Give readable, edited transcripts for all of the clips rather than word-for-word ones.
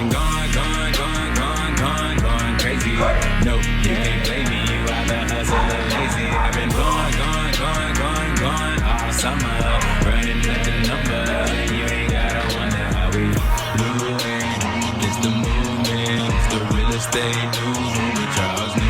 been going crazy. No, you can't blame me, you either hustle or lazy. I've been going all summer, running up the numbers, and you ain't gotta wonder how we doing. It's the movement, it's the real estate newsroom with Charles Noonan.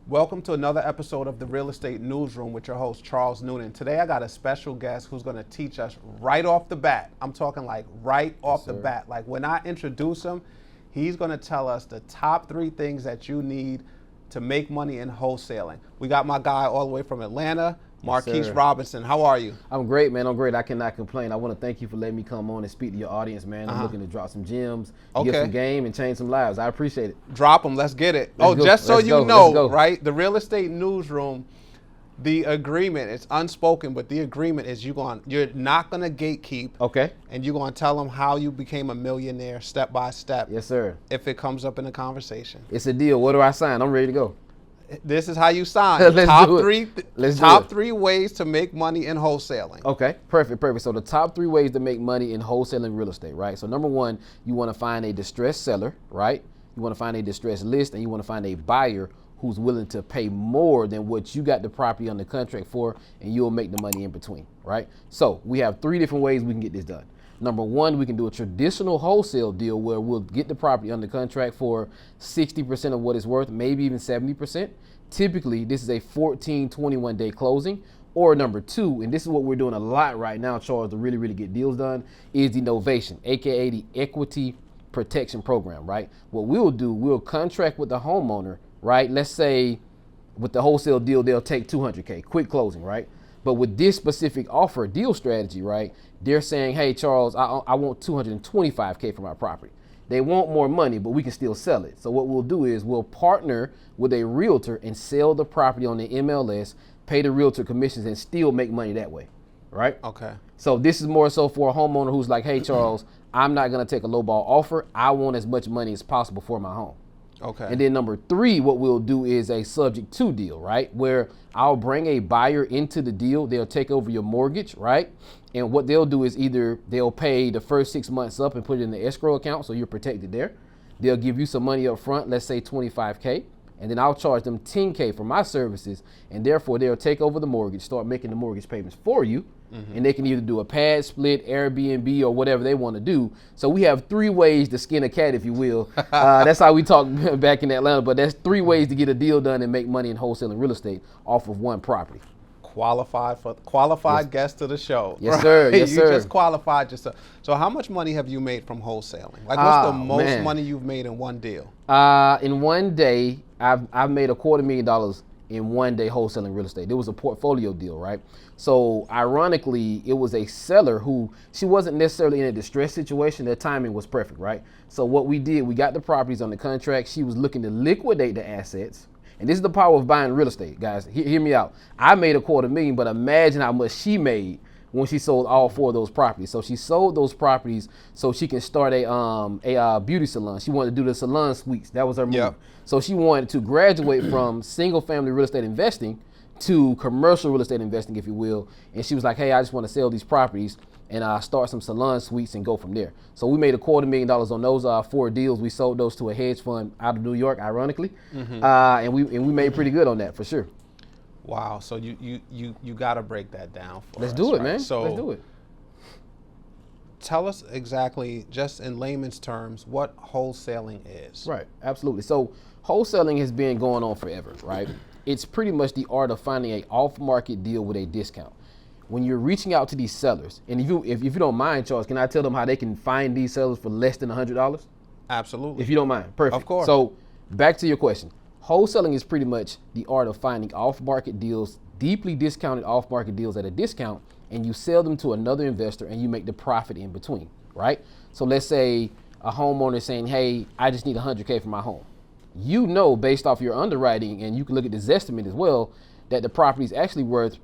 Welcome to another episode of the Real Estate Newsroom with your host, Charles Noonan. Today I got a special guest who's going to teach us right off the bat. I'm talking like right off the bat. Like when I introduce him, he's going to tell us the top 3 things that you need to make money in wholesaling. We got my guy all the way from Atlanta, Marquis Robinson. How are you? I'm great, man. I'm great. I cannot complain. I want to thank you for letting me come on and speak to your audience, man. I'm looking to drop some gems, give some game, and change some lives. I appreciate it. Drop them. Let's get it. Just so you know, right? The Real Estate Newsroom, the agreement, it's unspoken, but the agreement is you're not going to gatekeep. Okay. And you're going to tell them how you became a millionaire step by step. Yes, sir. If it comes up in a conversation. It's a deal. What do I sign? I'm ready to go. This is how you sign. Top three ways to make money in wholesaling. Okay, perfect. So the top 3 ways to make money in wholesaling real estate, right? So number 1, you want to find a distressed seller, right? You want to find a distressed list, and you want to find a buyer who's willing to pay more than what you got the property under contract for, and you'll make the money in between, right? So we have 3 different ways we can get this done. Number 1, we can do a traditional wholesale deal where we'll get the property under contract for 60% of what it's worth, maybe even 70%. Typically, this is a 14, 21 day closing. Or number 2, and this is what we're doing a lot right now, Charles, to really get deals done, is the novation, AKA the equity protection program, right? What we'll do, we'll contract with the homeowner, right? Let's say with the wholesale deal, they'll take $200K, quick closing, right? But with this specific offer deal strategy, right, they're saying, hey, Charles, I want $225K for my property. They want more money, but we can still sell it. So what we'll do is we'll partner with a realtor and sell the property on the MLS, pay the realtor commissions, and still make money that way, right? Okay. So this is more so for a homeowner who's like, hey, Charles, I'm not going to take a lowball offer. I want as much money as possible for my home. Okay. And then number 3, what we'll do is a subject to deal, right? Where I'll bring a buyer into the deal. They'll take over your mortgage, right? And what they'll do is either they'll pay the first 6 months up and put it in the escrow account so you're protected there. They'll give you some money up front, let's say $25K. And then I'll charge them $10K for my services. And therefore, they'll take over the mortgage, start making the mortgage payments for you. And they can either do a pad split, Airbnb, or whatever they want to do. So we have 3 ways to skin a cat, if you will. That's how we talk back in Atlanta. But that's 3 ways to get a deal done and make money in wholesaling real estate off of one property. Qualified guest to the show. Yes, sir. Yes, you sir. just qualified yourself. So how much money have you made from wholesaling? Like what's the most money you've made in one deal? In one day, I've made $250,000 in one day wholesaling real estate. It was a portfolio deal, right? So ironically, it was a seller who, she wasn't necessarily in a distressed situation. Their timing was perfect, right? So what we did, we got the properties on the contract. She was looking to liquidate the assets. And this is the power of buying real estate, guys. Hear me out. I made $250,000, but imagine how much she made when she sold all 4 of those properties. So she sold those properties so she can start a beauty salon. She wanted to do the salon suites. That was her move. Yep. So she wanted to graduate from single family real estate investing to commercial real estate investing, if you will. And she was like, hey, I just want to sell these properties and start some salon suites and go from there. So we made $250,000 on those 4 deals. We sold those to a hedge fund out of New York, ironically. And we made pretty good on that for sure. Wow. So you got to break that down for us. Let's do it, man. So let's do it. Tell us exactly, just in layman's terms, what wholesaling is. Right. Absolutely. So wholesaling has been going on forever, right? It's pretty much the art of finding an off-market deal with a discount. When you're reaching out to these sellers, and if you don't mind, Charles, can I tell them how they can find these sellers for less than $100? Absolutely. If you don't mind. Perfect. Of course. So back to your question. Wholesaling is pretty much the art of finding off-market deals, deeply discounted off-market deals at a discount, and you sell them to another investor and you make the profit in between, right? So let's say a homeowner is saying, hey, I just need $100K for my home. You know, based off your underwriting, and you can look at the Zestimate as well, that the property is actually worth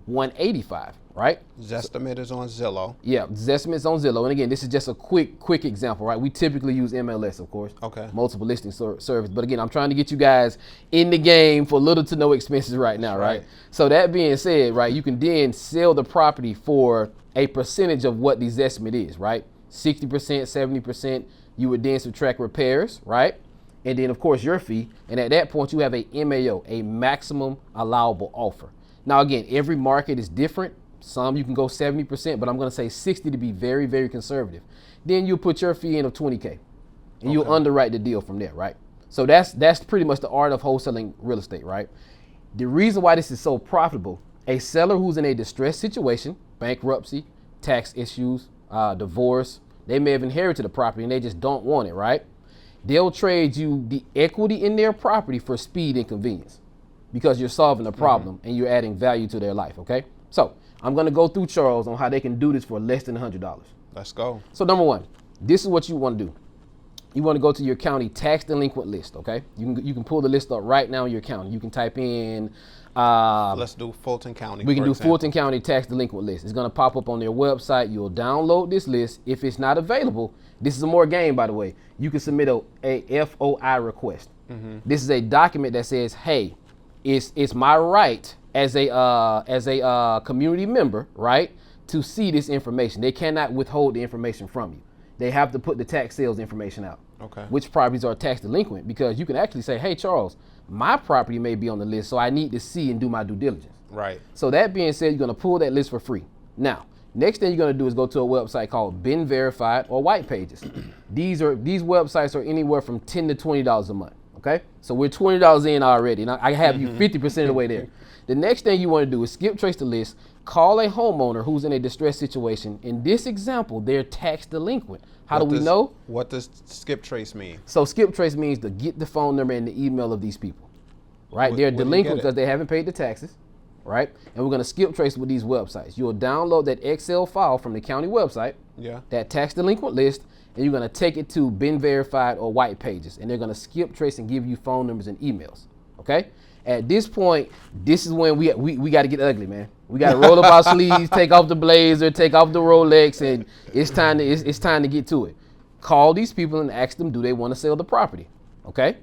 $185, right? Zestimate is on Zillow. Yeah, Zestimate is on Zillow. And again, this is just a quick example, right? We typically use MLS, of course. Okay. Multiple listing service. But again, I'm trying to get you guys in the game for little to no expenses right now, right? So that being said, right, you can then sell the property for a percentage of what the Zestimate is, right? 60%, 70%. You would then subtract repairs, right? And then, of course, your fee. And at that point, you have a MAO, a maximum allowable offer. Now, again, every market is different. Some you can go 70%, but I'm going to say 60 to be very, very conservative. Then you'll put your fee in of 20K, and you'll underwrite the deal from there, right? So that's pretty much the art of wholesaling real estate, right? The reason why this is so profitable, a seller who's in a distressed situation, bankruptcy, tax issues, divorce, they may have inherited a property and they just don't want it, right? They'll trade you the equity in their property for speed and convenience because you're solving a problem and you're adding value to their life, okay? So I'm gonna go through, Charles, on how they can do this for less than $100. Let's go. So number one, this is what you wanna do. You wanna go to your county tax delinquent list, okay? You can pull the list up right now in your county. You can type in, let's do Fulton County. we can for do example. Fulton County tax delinquent list. It's gonna pop up on their website. You'll download this list. If it's not available, this is a more game, by the way. You can submit a FOI request. This is a document that says, hey, it's my right as a community member, right, to see this information. They cannot withhold the information from you. They have to put the tax sales information out. Okay. Which properties are tax delinquent, because you can actually say, hey, Charles, my property may be on the list, so I need to see and do my due diligence. Right. So that being said, you're gonna pull that list for free. Now, next thing you're gonna do is go to a website called Been Verified or White Pages. These websites are anywhere from $10 to $20 a month. Okay, so we're $20 in already, and I have you 50% of the way there. The next thing you want to do is skip trace the list, call a homeowner who's in a distressed situation. In this example, they're tax delinquent. How do we know? What does skip trace mean? So skip trace means to get the phone number and the email of these people, right? They're Where do you delinquent get it? because they haven't paid the taxes, right? And we're gonna skip trace with these websites. You'll download that Excel file from the county website, Yeah. that tax delinquent list, and you're gonna take it to Been Verified or White Pages, and they're gonna skip trace and give you phone numbers and emails, okay? At this point, this is when we gotta get ugly, man. We gotta roll up our sleeves, take off the blazer, take off the Rolex, and it's time to get to it. Call these people and ask them, do they wanna sell the property, okay?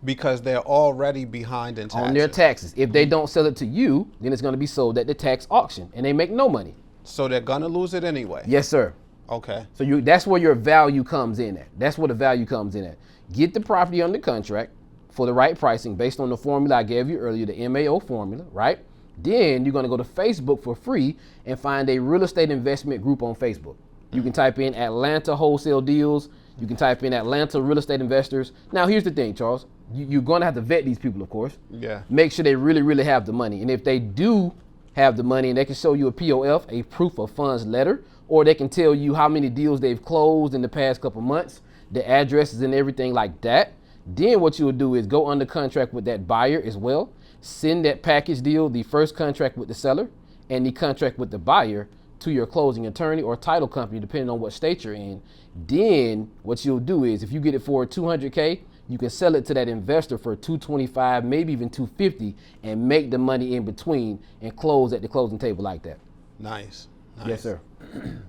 Because they're already behind in taxes. On their taxes. If they don't sell it to you, then it's gonna be sold at the tax auction, and they make no money. So they're gonna lose it anyway. Yes, sir. Okay. So that's where your value comes in at. That's where the value comes in at. Get the property under contract for the right pricing based on the formula I gave you earlier, the MAO formula, right? Then you're gonna go to Facebook for free and find a real estate investment group on Facebook. You can type in Atlanta wholesale deals. You can type in Atlanta real estate investors. Now here's the thing, Charles. You're gonna have to vet these people, of course. Yeah. Make sure they really, really have the money. And if they do have the money and they can show you a POF, a proof of funds letter, or they can tell you how many deals they've closed in the past couple months, the addresses and everything like that, then what you'll do is go under contract with that buyer as well. Send that package deal, the first contract with the seller and the contract with the buyer, to your closing attorney or title company, depending on what state you're in. Then what you'll do is, if you get it for $200K, you can sell it to that investor for $225, maybe even $250, and make the money in between and close at the closing table like that. Nice. Yes, sir.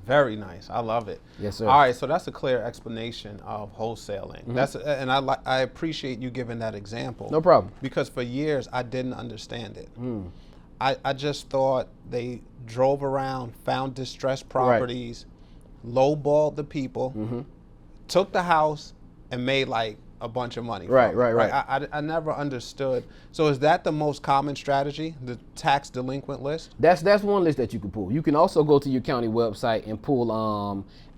Very nice. I love it. Yes, sir. All right, so that's a clear explanation of wholesaling. And I appreciate you giving that example. No problem. Because for years I didn't understand it. I just thought they drove around, found distressed properties, lowballed the people, took the house, and made like a bunch of money. Right. I never understood. So is that the most common strategy, the tax delinquent list? That's one list that you can pull. You can also go to your county website and pull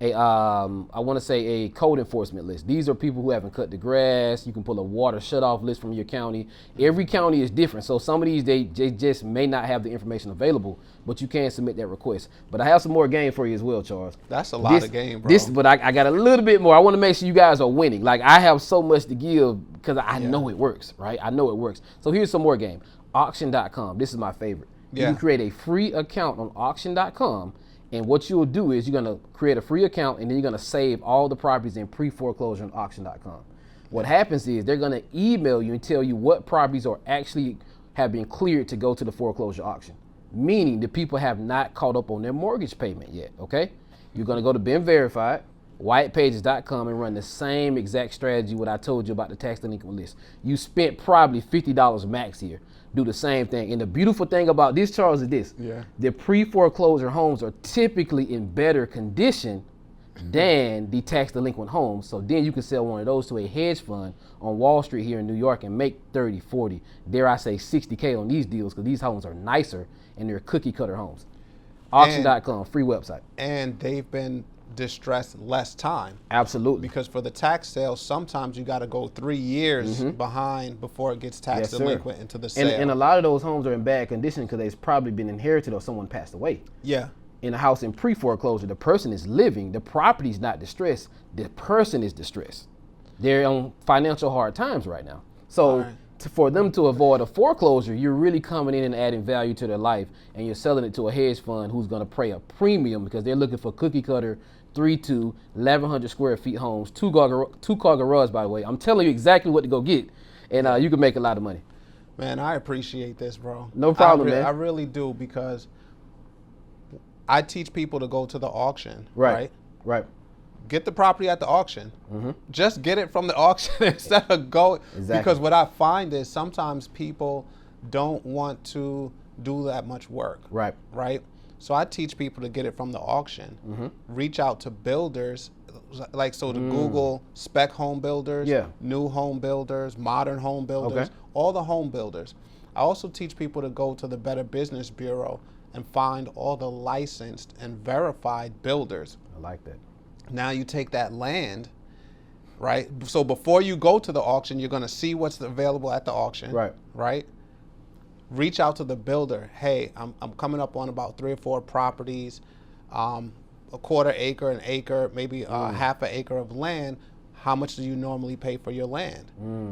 I want to say a code enforcement list. These are people who haven't cut the grass. You can pull a water shutoff list from your county. Every county is different, so some of these they just may not have the information available, but you can submit that request. But I have some more game for you as well, Charles. That's a lot of game, bro. But I got a little bit more. I want to make sure you guys are winning. Like, I have so much to give because I know it works, right? I know it works. So here's some more game. Auction.com. This is my favorite. You can create a free account on auction.com, and what you'll do is you're going to create a free account, and then you're going to save all the properties in pre-foreclosure on auction.com. What happens is they're going to email you and tell you what properties are actually have been cleared to go to the foreclosure auction, meaning the people have not caught up on their mortgage payment yet, okay? You're going to go to Been Verified, whitepages.com, and run the same exact strategy what I told you about the tax delinquent list. You spent probably $50 max here. Do the same thing. And the beautiful thing about this, Charles, is this. Yeah. The pre-foreclosure homes are typically in better condition than the tax delinquent homes. So then you can sell one of those to a hedge fund on Wall Street here in New York and make 30, 40, dare I say 60K on these deals, because these homes are nicer and they're cookie cutter homes. Auction.com, free website. And they've been distressed less time. Absolutely. Because for the tax sales, sometimes you got to go 3 years behind before it gets tax delinquent into the sale. And a lot of those homes are in bad condition because they've probably been inherited or someone passed away. Yeah. In a house in pre-foreclosure, the person is living, the property's not distressed, the person is distressed. They're on financial hard times right now. So for them to avoid a foreclosure, you're really coming in and adding value to their life, and you're selling it to a hedge fund who's going to pay a premium because they're looking for cookie cutter 3-2, 1,100 square feet homes, two-car garage, by the way. I'm telling you exactly what to go get, and you can make a lot of money. Man, I appreciate this, bro. No problem, man. I really do, because I teach people to go to the auction, right? Get the property at the auction. Just get it from the auction instead of going. Exactly. Because what I find is sometimes people don't want to do that much work. Right? So I teach people to get it from the auction. Reach out to builders, like the Google spec home builders, new home builders, modern home builders, all the home builders. I also teach people to go to the Better Business Bureau and find all the licensed and verified builders. I like that. Now you take that land, right? So before you go to the auction, you're going to see what's available at the auction, right? Reach out to the builder. Hey, I'm coming up on about 3 or 4 properties, a quarter acre, an acre, maybe half an acre of land. How much do you normally pay for your land?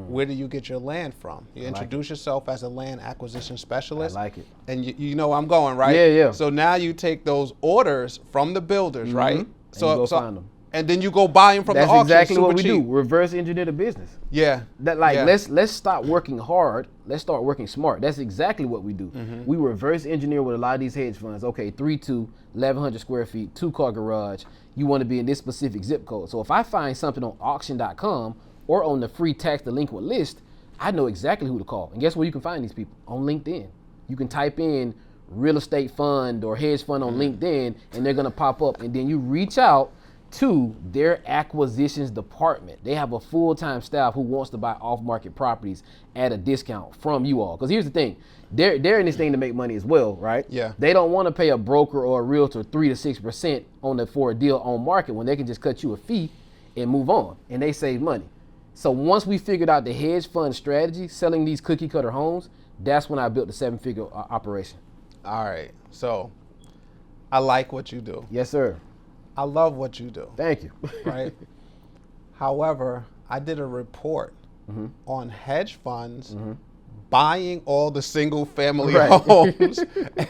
Where do you get your land from? You introduce yourself as a land acquisition specialist. I like it. And you know where I'm going, right? Yeah. So now you take those orders from the builders, right? So find them. And then you go buy them from the auction. That's exactly what we cheap. do. Reverse engineer the business. Yeah. Let's stop working hard. Let's start working smart. That's exactly what we do. We reverse engineer with a lot of these hedge funds. Okay, 3-2, 1,100 square feet, 2-car garage. You want to be in this specific zip code. So if I find something on auction.com or on the free tax delinquent list, I know exactly who to call. And guess where you can find these people? On LinkedIn. You can type in real estate fund or hedge fund on LinkedIn, and they're going to pop up. And then you reach out to their acquisitions department. They have a full-time staff who wants to buy off-market properties at a discount from you all. Because here's the thing, they're in this thing to make money as well, right? Yeah. They don't want to pay a broker or a realtor 3 to 6% for a deal on market when they can just cut you a fee and move on, and they save money. So once we figured out the hedge fund strategy, selling these cookie cutter homes, that's when I built the 7-figure operation. All right. So I like what you do. Yes, sir. I love what you do. Thank you. Right? However, I did a report on hedge funds buying all the single family homes.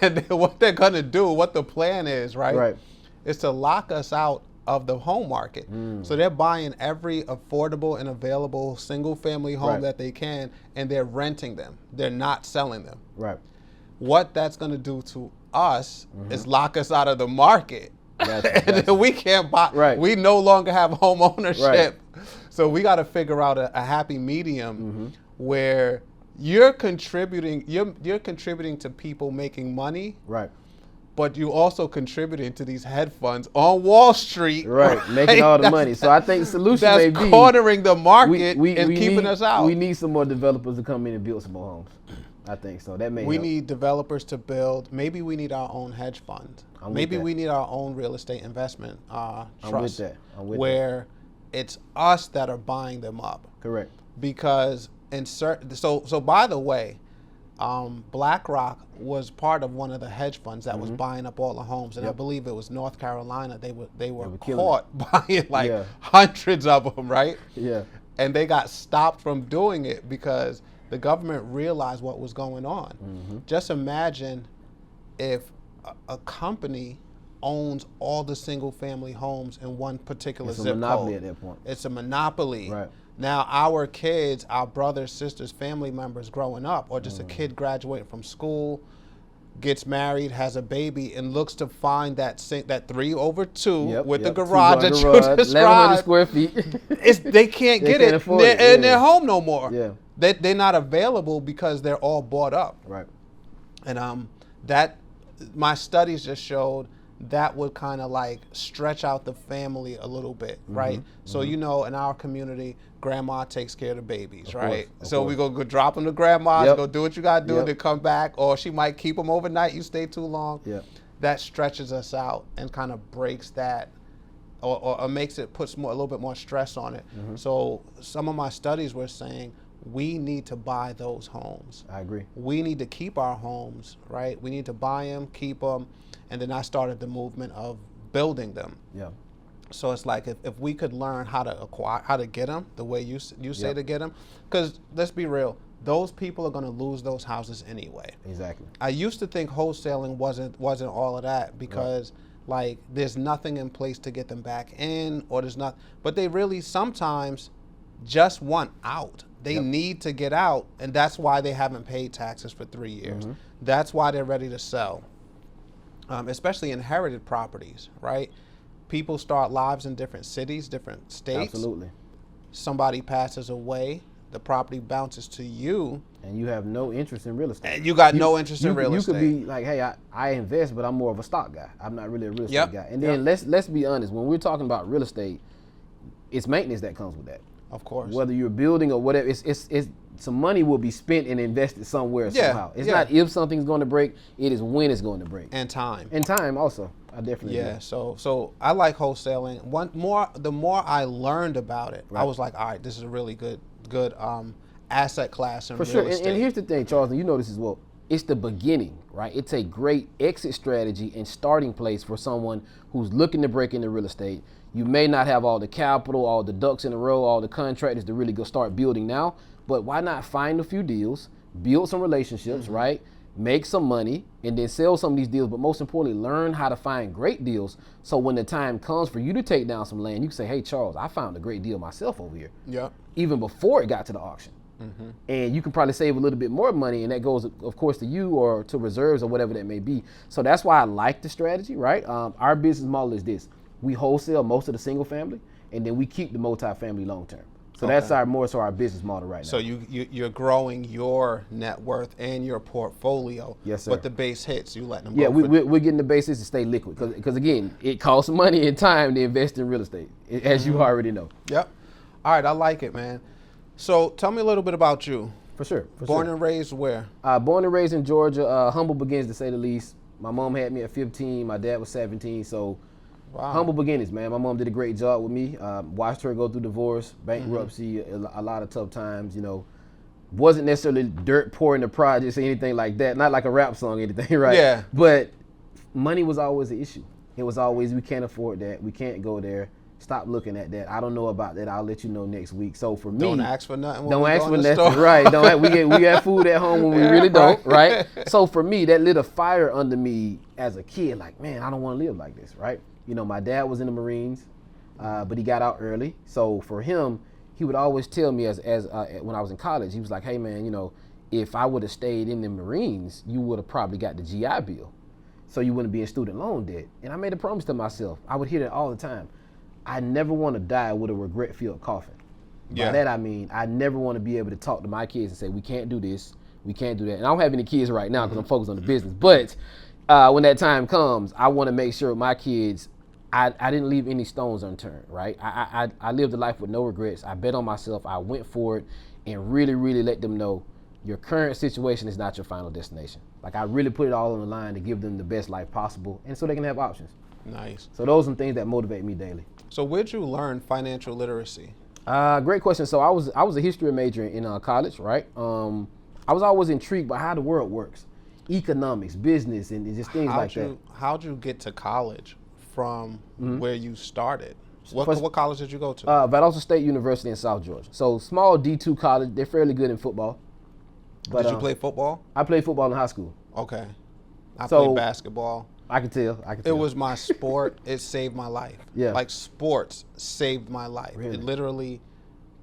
And what they're going to do, what the plan is, right? Is to lock us out of the home market. So they're buying every affordable and available single family home that they can, and they're renting them. They're not selling them. What that's going to do to us is lock us out of the market. And then we can't buy. We no longer have home ownership. So we got to figure out a happy medium where you're contributing. You're contributing to people making money. But you also contributing to these hedge funds on Wall Street. Making all the money. So I think the solution may be that's cornering the market and keeping us out. We need some more developers to come in and build some more homes. I think so. That may help. We need developers to build. Maybe we need our own hedge fund. Maybe we need our own real estate investment trust. I'm with where it's us that are buying them up. Correct. Because so by the way, BlackRock was part of one of the hedge funds that was buying up all the homes, and I believe it was North Carolina. They were caught buying hundreds of them, right? And they got stopped from doing it because the government realized what was going on. Just imagine if a company owns all the single family homes in one particular zip code. It's a monopoly at that point. It's a monopoly. Now our kids, our brothers, sisters, family members growing up, or just a kid graduating from school, gets married, has a baby, and looks to find that 3/2 with the garage that you described. 1,100 square feet. They can't get it. And they're home no more. They're not available because they're all bought up. And that my studies just showed that would kind of like stretch out the family a little bit, right? So you know, in our community, grandma takes care of the babies, right? So we go drop them to grandma's, go do what you gotta do, then come back, or she might keep them overnight. You stay too long. That stretches us out and kind of breaks that, or makes it, puts a little bit more stress on it. So some of my studies were saying we need to buy those homes. I agree. We need to keep our homes, right? We need to buy them, keep them, and then I started the movement of building them. So it's like if we could learn how to acquire, how to get them the way you say to get them, because let's be real, those people are going to lose those houses anyway. Exactly. I used to think wholesaling wasn't all of that because like there's nothing in place to get them back in, or there's not, but they really sometimes just want out. They need to get out, and that's why they haven't paid taxes for 3 years. That's why they're ready to sell, especially inherited properties, right? People start lives in different cities, different states. Absolutely. Somebody passes away, the property bounces to you. And you have no interest in real estate. And you got no interest in real estate. You could be like, hey, I invest, but I'm more of a stock guy. I'm not really a real estate guy. And then let's be honest, when we're talking about real estate, it's maintenance that comes with that. Of course. Whether you're building or whatever, it's some money will be spent and invested somewhere somehow. It's not if something's going to break, it is when it's going to break. And time. And time also. I definitely agree. So I like wholesaling. The more I learned about it, I was like, all right, this is a really good asset class in real estate. And here's the thing, Charles, and you know this as well. It's the beginning, right? It's a great exit strategy and starting place for someone who's looking to break into real estate. You may not have all the capital, all the ducks in a row, all the contractors to really go start building now, but why not find a few deals, build some relationships, right? Make some money, and then sell some of these deals, but most importantly, learn how to find great deals, so when the time comes for you to take down some land, you can say, hey, Charles, I found a great deal myself over here. Even before it got to the auction. And you can probably save a little bit more money, and that goes, of course, to you or to reserves or whatever that may be. So that's why I like the strategy, right? Our business model is this. We wholesale most of the single family, and then we keep the multifamily long term. So that's our business model right now. So you're growing your net worth and your portfolio. Yes, sir. But the base hits, you letting them go. Yeah, we're getting the bases to stay liquid because again, it costs money and time to invest in real estate, as you already know. Yep. All right, I like it, man. So tell me a little bit about you. For sure. Born and raised where? Born and raised in Georgia. Humble beginnings, to say the least. My mom had me at 15. My dad was 17. So humble beginnings, man. My mom did a great job with me. Watched her go through divorce, bankruptcy, a lot of tough times. You know, wasn't necessarily dirt poor in the projects or anything like that. Not like a rap song or anything, right? Yeah. But money was always an issue. It was always, we can't afford that. We can't go there. Stop looking at that. I don't know about that. I'll let you know next week. So for me, don't ask for nothing. Don't ask for nothing, right? We got food at home when we really don't, right? So for me, that lit a fire under me as a kid. Like, man, I don't want to live like this, right? You know, my dad was in the Marines, but he got out early. So for him, he would always tell me as when I was in college, he was like, hey man, you know, if I would have stayed in the Marines, you would have probably got the GI Bill, so you wouldn't be in student loan debt. And I made a promise to myself. I would hear that all the time. I never want to die with a regret-filled coffin. By that I mean, I never want to be able to talk to my kids and say, we can't do this, we can't do that. And I don't have any kids right now because I'm focused on the business. But when that time comes, I want to make sure my kids, I didn't leave any stones unturned, right? I lived a life with no regrets. I bet on myself. I went for it and really, really let them know your current situation is not your final destination. Like, I really put it all on the line to give them the best life possible, and so they can have options. Nice. So those are some things that motivate me daily. So where'd you learn financial literacy? Great question. So I was a history major in college, right? I was always intrigued by how the world works, economics, business, and just things like that. How'd you get to college from where you started? What college did you go to? Valdosta State University in South Georgia. So small D2 college. They're fairly good in football. But, did you play football? I played football in high school. Okay. I played basketball. I can tell. It was my sport. It saved my life. Yeah. Like, sports saved my life. Really? It literally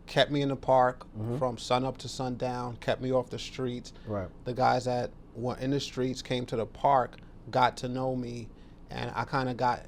kept me in the park from sun up to sundown, kept me off the streets. Right. The guys that were in the streets came to the park, got to know me, and I kind of got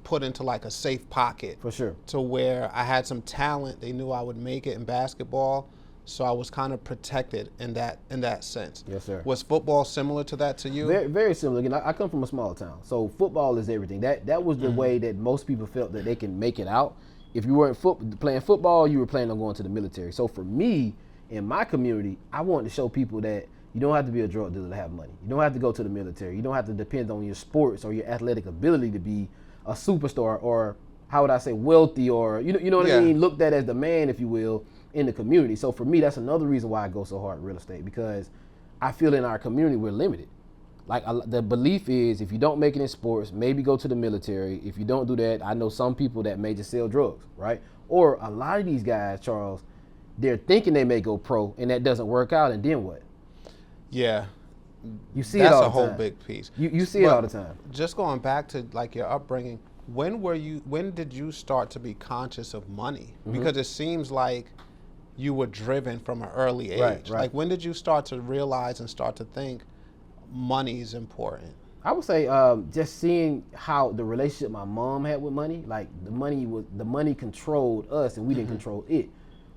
put into like a safe pocket. For sure. To where I had some talent. They knew I would make it in basketball. So I was kind of protected in that sense. Yes, sir. Was football similar to that to you? Very, very similar. Again, I come from a small town, so football is everything. That was the way that most people felt that they can make it out. If you weren't playing football, you were planning on going to the military. So for me, in my community, I wanted to show people that you don't have to be a drug dealer to have money. You don't have to go to the military. You don't have to depend on your sports or your athletic ability to be a superstar, or how would I say, wealthy, or you know what I mean, looked at as the man, if you will, in the community. So for me, that's another reason why I go so hard in real estate, because I feel in our community we're limited. Like the belief is, if you don't make it in sports, maybe go to the military. If you don't do that, I know some people that may just sell drugs, right? Or a lot of these guys, Charles, they're thinking they may go pro, and that doesn't work out, and then what? Yeah. You see it all the time. That's a whole big piece. You see it all the time. Just going back to like your upbringing, when did you start to be conscious of money? Because it seems like you were driven from an early age. Right. Like, when did you start to realize and start to think money is important? I would say just seeing how the relationship my mom had with money, like the money controlled us and we didn't control it.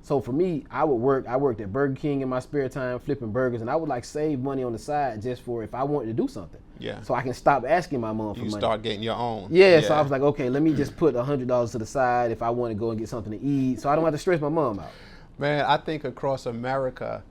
So for me, I worked at Burger King in my spare time, flipping burgers, and I would like save money on the side just for if I wanted to do something. Yeah. So I can stop asking my mom for money. You start getting your own. Yeah, so I was like, okay, let me just put $100 to the side if I want to go and get something to eat, so I don't have to stress my mom out. Man, I think across America,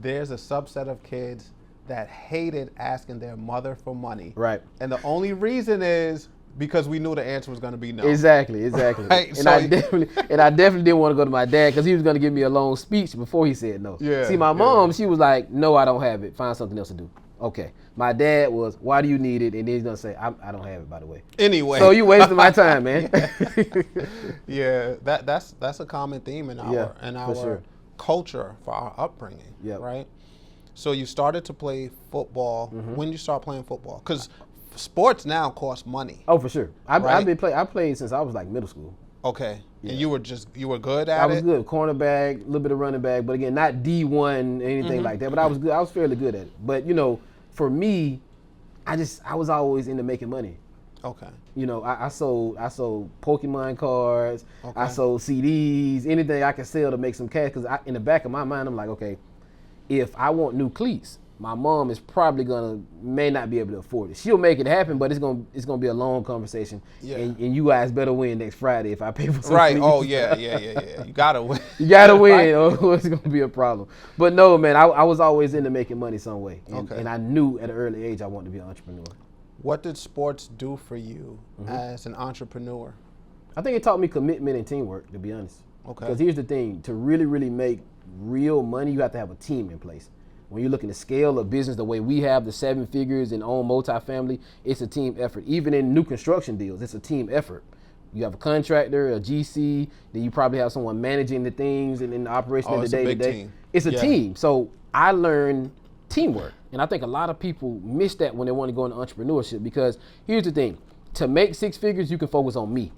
there's a subset of kids that hated asking their mother for money. Right. And the only reason is because we knew the answer was going to be no. Exactly. Right? And So I definitely didn't want to go to my dad because he was going to give me a long speech before he said no. Yeah, See, my mom, she was like, no, I don't have it. Find something else to do. Okay. My dad was, why do you need it? And then he's going to say, I don't have it, by the way. Anyway. So you wasted my time, man. Yeah, that's a common theme in our sure. culture, for our upbringing, right? So you started to play football. When did you start playing football? Because sports now cost money. Oh, for sure. I played since I was like middle school. Okay. Yeah. And you were good at it? I was good. Cornerback, a little bit of running back, but again, not D1, anything like that. But I was good. I was fairly good at it. But for me, I was always into making money. Okay. I sold Pokemon cards. Okay. I sold CDs, anything I could sell to make some cash. Because in the back of my mind, I'm like, okay, if I want new cleats, my mom is probably may not be able to afford it. She'll make it happen, but it's gonna be a long conversation. Yeah. And you guys better win next Friday if I pay for some Right. cleats. Oh yeah. You gotta win. You gotta win, or it's gonna be a problem. But no, man, I was always into making money some way, and I knew at an early age I wanted to be an entrepreneur. What did sports do for you as an entrepreneur? I think it taught me commitment and teamwork, to be honest. Okay. Because here's the thing: to really, really make real money, you have to have a team in place. When you're looking to scale a business the way we have, the 7 figures and own multifamily, it's a team effort. Even in new construction deals, it's a team effort. You have a contractor, a GC, then you probably have someone managing the things and in the operation of the day-to-day. It's a team. So I learned teamwork. And I think a lot of people miss that when they want to go into entrepreneurship, because here's the thing. To make 6 figures, you can focus on me.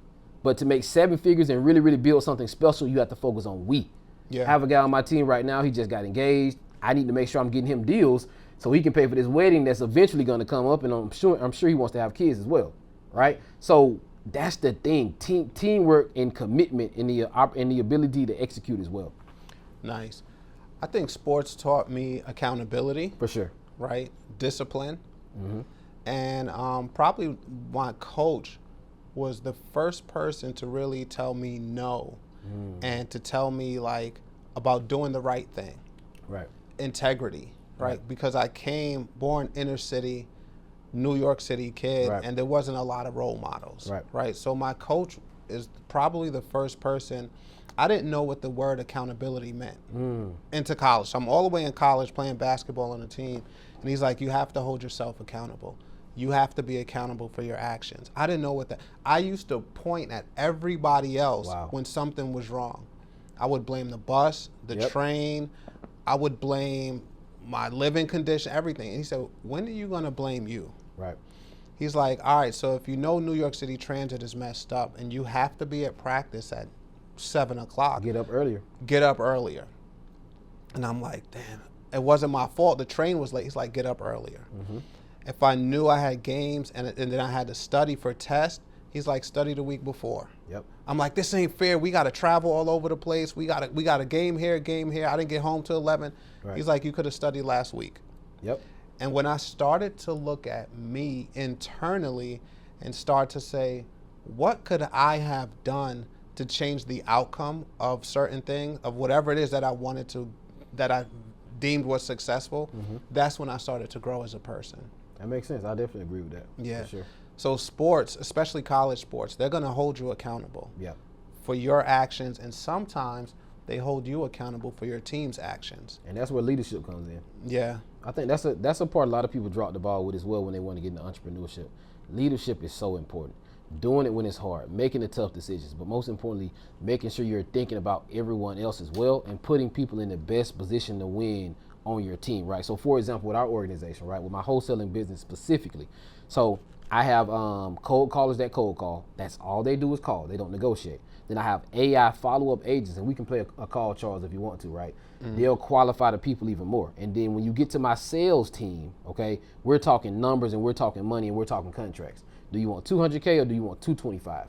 But to make 7 figures and really, really build something special, you have to focus on we. Yeah. I have a guy on my team right now, he just got engaged. I need to make sure I'm getting him deals so he can pay for this wedding that's eventually going to come up, and I'm sure he wants to have kids as well, right? So that's the thing: teamwork and commitment, and the ability to execute as well. Nice. I think sports taught me accountability. For sure. Right? Discipline. And probably my coach was the first person to really tell me no, and to tell me like about doing the right thing. Right. Integrity, right? Because I born inner city, New York City kid, and there wasn't a lot of role models, right? So my coach is probably the first person. I didn't know what the word accountability meant into college. So I'm all the way in college playing basketball on a team, and he's like, you have to hold yourself accountable. You have to be accountable for your actions. I didn't know what that. I used to point at everybody else when something was wrong. I would blame the bus, the train. I would blame my living condition, everything. And he said, when are you going to blame you? Right. He's like, all right, so if you know New York City transit is messed up and you have to be at practice at 7 o'clock. Get up earlier. Get up earlier. And I'm like, damn, it wasn't my fault. The train was late. He's like, get up earlier. If I knew I had games and then I had to study for tests, He's like, study the week before. Yep. I'm like, this ain't fair. We got to travel all over the place. We got a game here, game here. I didn't get home till 11. Right. He's like, you could have studied last week. Yep. And when I started to look at me internally and start to say, what could I have done to change the outcome of certain things, of whatever it is that I wanted to, that I deemed was successful, that's when I started to grow as a person. That makes sense. I definitely agree with that. Yeah. For sure. So sports, especially college sports, they're going to hold you accountable Yep. for your actions, and sometimes they hold you accountable for your team's actions. And that's where leadership comes in. Yeah. I think that's a part a lot of people drop the ball with as well when they want to get into entrepreneurship. Leadership is so important. Doing it when it's hard, making the tough decisions, but most importantly, making sure you're thinking about everyone else as well and putting people in the best position to win on your team, right? So for example, with our organization, right, with my wholesaling business specifically, so I have cold callers that cold call. That's all they do is call. They don't negotiate. Then I have AI follow-up agents, and we can play a call, Charles, if you want to, right? They'll qualify the people even more. And then when you get to my sales team, okay, we're talking numbers and we're talking money and we're talking contracts. Do you want 200K or do you want 225?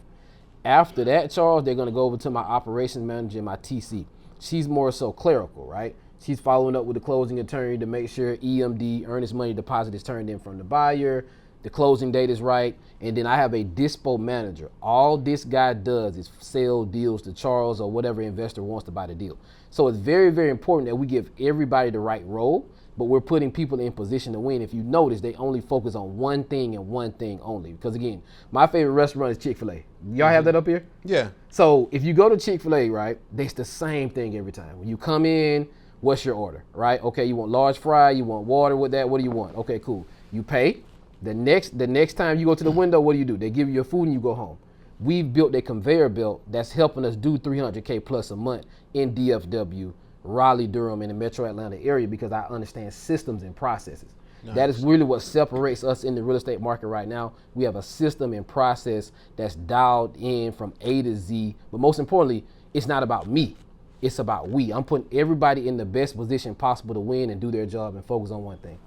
After that, Charles, they're going to go over to my operations manager and my TC. She's more so clerical, right? She's following up with the closing attorney to make sure EMD, earnest money deposit, is turned in from the buyer, the closing date is right, and then I have a dispo manager. All this guy does is sell deals to Charles or whatever investor wants to buy the deal. So it's very, very important that we give everybody the right role, but we're putting people in position to win. If you notice, they only focus on one thing and one thing only. Because again, my favorite restaurant is Chick-fil-A. Y'all have that up here? Yeah. So if you go to Chick-fil-A, right, it's the same thing every time. When you come in, what's your order, right? Okay, you want large fry, you want water with that, what do you want? Okay, cool. You pay. The next time you go to the window, what do? They give you your food and you go home. We've built a conveyor belt that's helping us do 300K plus a month in DFW, Raleigh, Durham, and the Metro Atlanta area because I understand systems and processes. Nice. That is really what separates us in the real estate market right now. We have a system and process that's dialed in from A to Z. But most importantly, it's not about me. It's about we. I'm putting everybody in the best position possible to win and do their job and focus on one thing.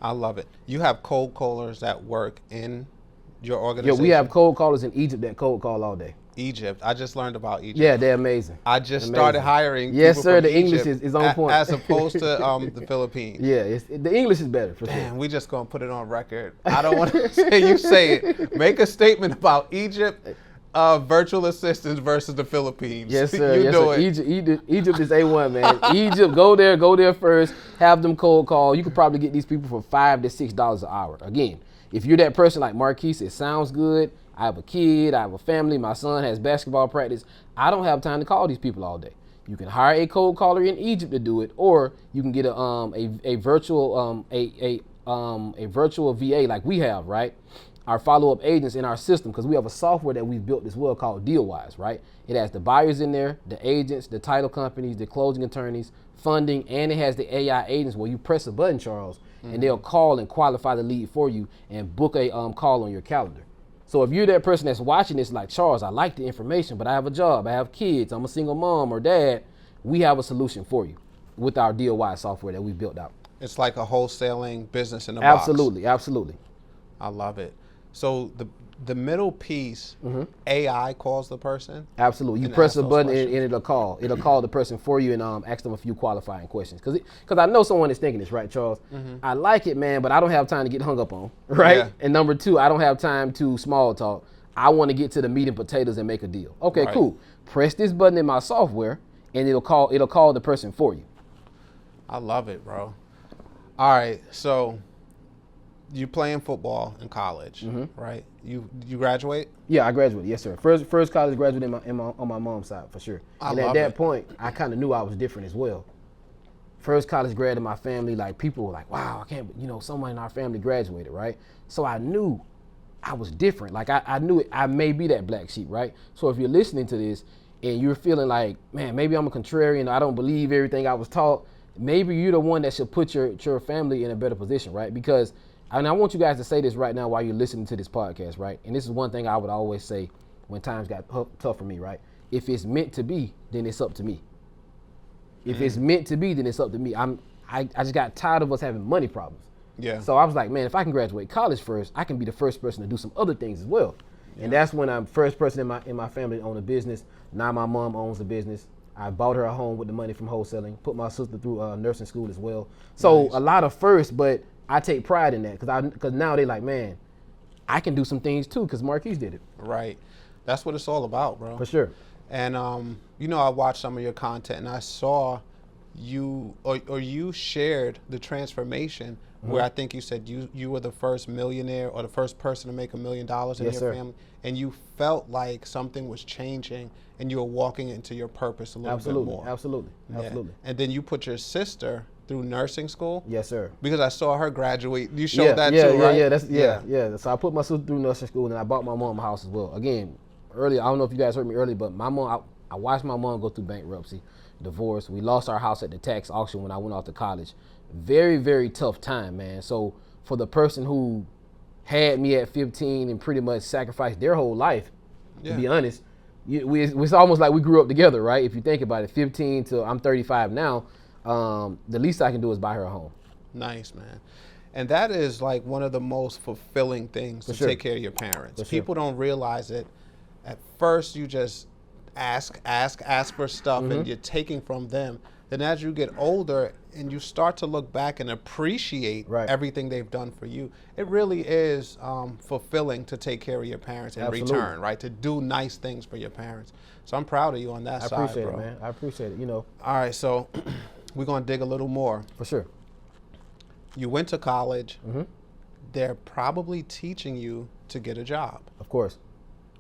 I love it. You have cold callers that work in your organization? Yeah, we have cold callers in Egypt that cold call all day. Egypt. I just learned about Egypt. Yeah, they're amazing. I just started hiring yes, people sir. from The English Egypt is on point. As opposed to the Philippines. Yeah, the English is better for Damn, sure. we just going to put it on record. I don't want to say you say it. Make a statement about Egypt, virtual assistants versus the Philippines. Yes, sir. You yes, do sir. it. Egypt is A1, man. Egypt, go there first. Have them cold call. You could probably get these people for $5 to $6 an hour. Again, if you're that person like Marquis, it sounds good. I have a kid, I have a family, my son has basketball practice. I don't have time to call these people all day. You can hire a cold caller in Egypt to do it, or you can get a virtual VA like we have, right? Our follow-up agents in our system, because we have a software that we've built as well called DealWise, right? It has the buyers in there, the agents, the title companies, the closing attorneys, funding, and it has the AI agents where you press a button, Charles, and they'll call and qualify the lead for you and book a call on your calendar. So if you're that person that's watching this like, Charles, I like the information, but I have a job, I have kids, I'm a single mom or dad, we have a solution for you with our DealWise software that we built out. It's like a wholesaling business in a box. Absolutely. I love it. So the middle piece, AI calls the person? Absolutely. You press a button and it'll call. It'll call the person for you and ask them a few qualifying questions. Because I know someone is thinking this, right, Charles? I like it, man, but I don't have time to get hung up on, right? Yeah. And number two, I don't have time to small talk. I want to get to the meat and potatoes and make a deal. Okay, right. Cool. Press this button in my software and it'll call the person for you. I love it, bro. All right, so you playing football in college, right? You graduate? Yeah, I graduated. Yes, sir. First college graduate on my mom's side for sure. And at that point, I kind of knew I was different as well. First college grad in my family, like people were like, "Wow, I can't." Someone in our family graduated, right? So I knew I was different. Like I knew I may be that black sheep, right? So if you're listening to this and you're feeling like, man, maybe I'm a contrarian, I don't believe everything I was taught. Maybe you're the one that should put your family in a better position, right? Because and I want you guys to say this right now while you're listening to this podcast, right? And this is one thing I would always say when times got tough for me, right? If it's meant to be, then it's up to me. If it's meant to be, then it's up to me. I just got tired of us having money problems. Yeah. So I was like, man, if I can graduate college first, I can be the first person to do some other things as well. And that's when I'm first person in my family to own a business. Now my mom owns the business. I bought her a home with the money from wholesaling, put my sister through nursing school as well. So Nice. a lot of firsts, but I take pride in that because now they like, man, I can do some things too because Marquis did it. Right. That's what it's all about, bro. For sure. And you know, I watched some of your content and I saw you or you shared the transformation where I think you said you were the first millionaire or the first person to make $1 million in Yes, your sir. family, and you felt like something was changing and you were walking into your purpose a little bit more. Absolutely. Yeah. And then you put your sister through nursing school. Yes, sir. Because I saw her graduate. You showed that too, right? Yeah. So I put my sister through nursing school and I bought my mom a house as well. Again, earlier, I don't know if you guys heard me earlier, but my mom, I watched my mom go through bankruptcy, divorce. We lost our house at the tax auction when I went off to college. Very, very tough time, man. So for the person who had me at 15 and pretty much sacrificed their whole life, to be honest, it's almost like we grew up together, right? If you think about it, 15 to I'm 35 now, the least I can do is buy her a home. Nice, man. And that is like one of the most fulfilling things to take care of your parents. People don't realize it. At first, you just ask for stuff and you're taking from them. Then as you get older and you start to look back and appreciate everything they've done for you, it really is fulfilling to take care of your parents in return, right? To do nice things for your parents. So I'm proud of you on that side, bro. I appreciate it, man. I appreciate it, you know. All right, so we're going to dig a little more. For sure. You went to college. They're probably teaching you to get a job. Of course.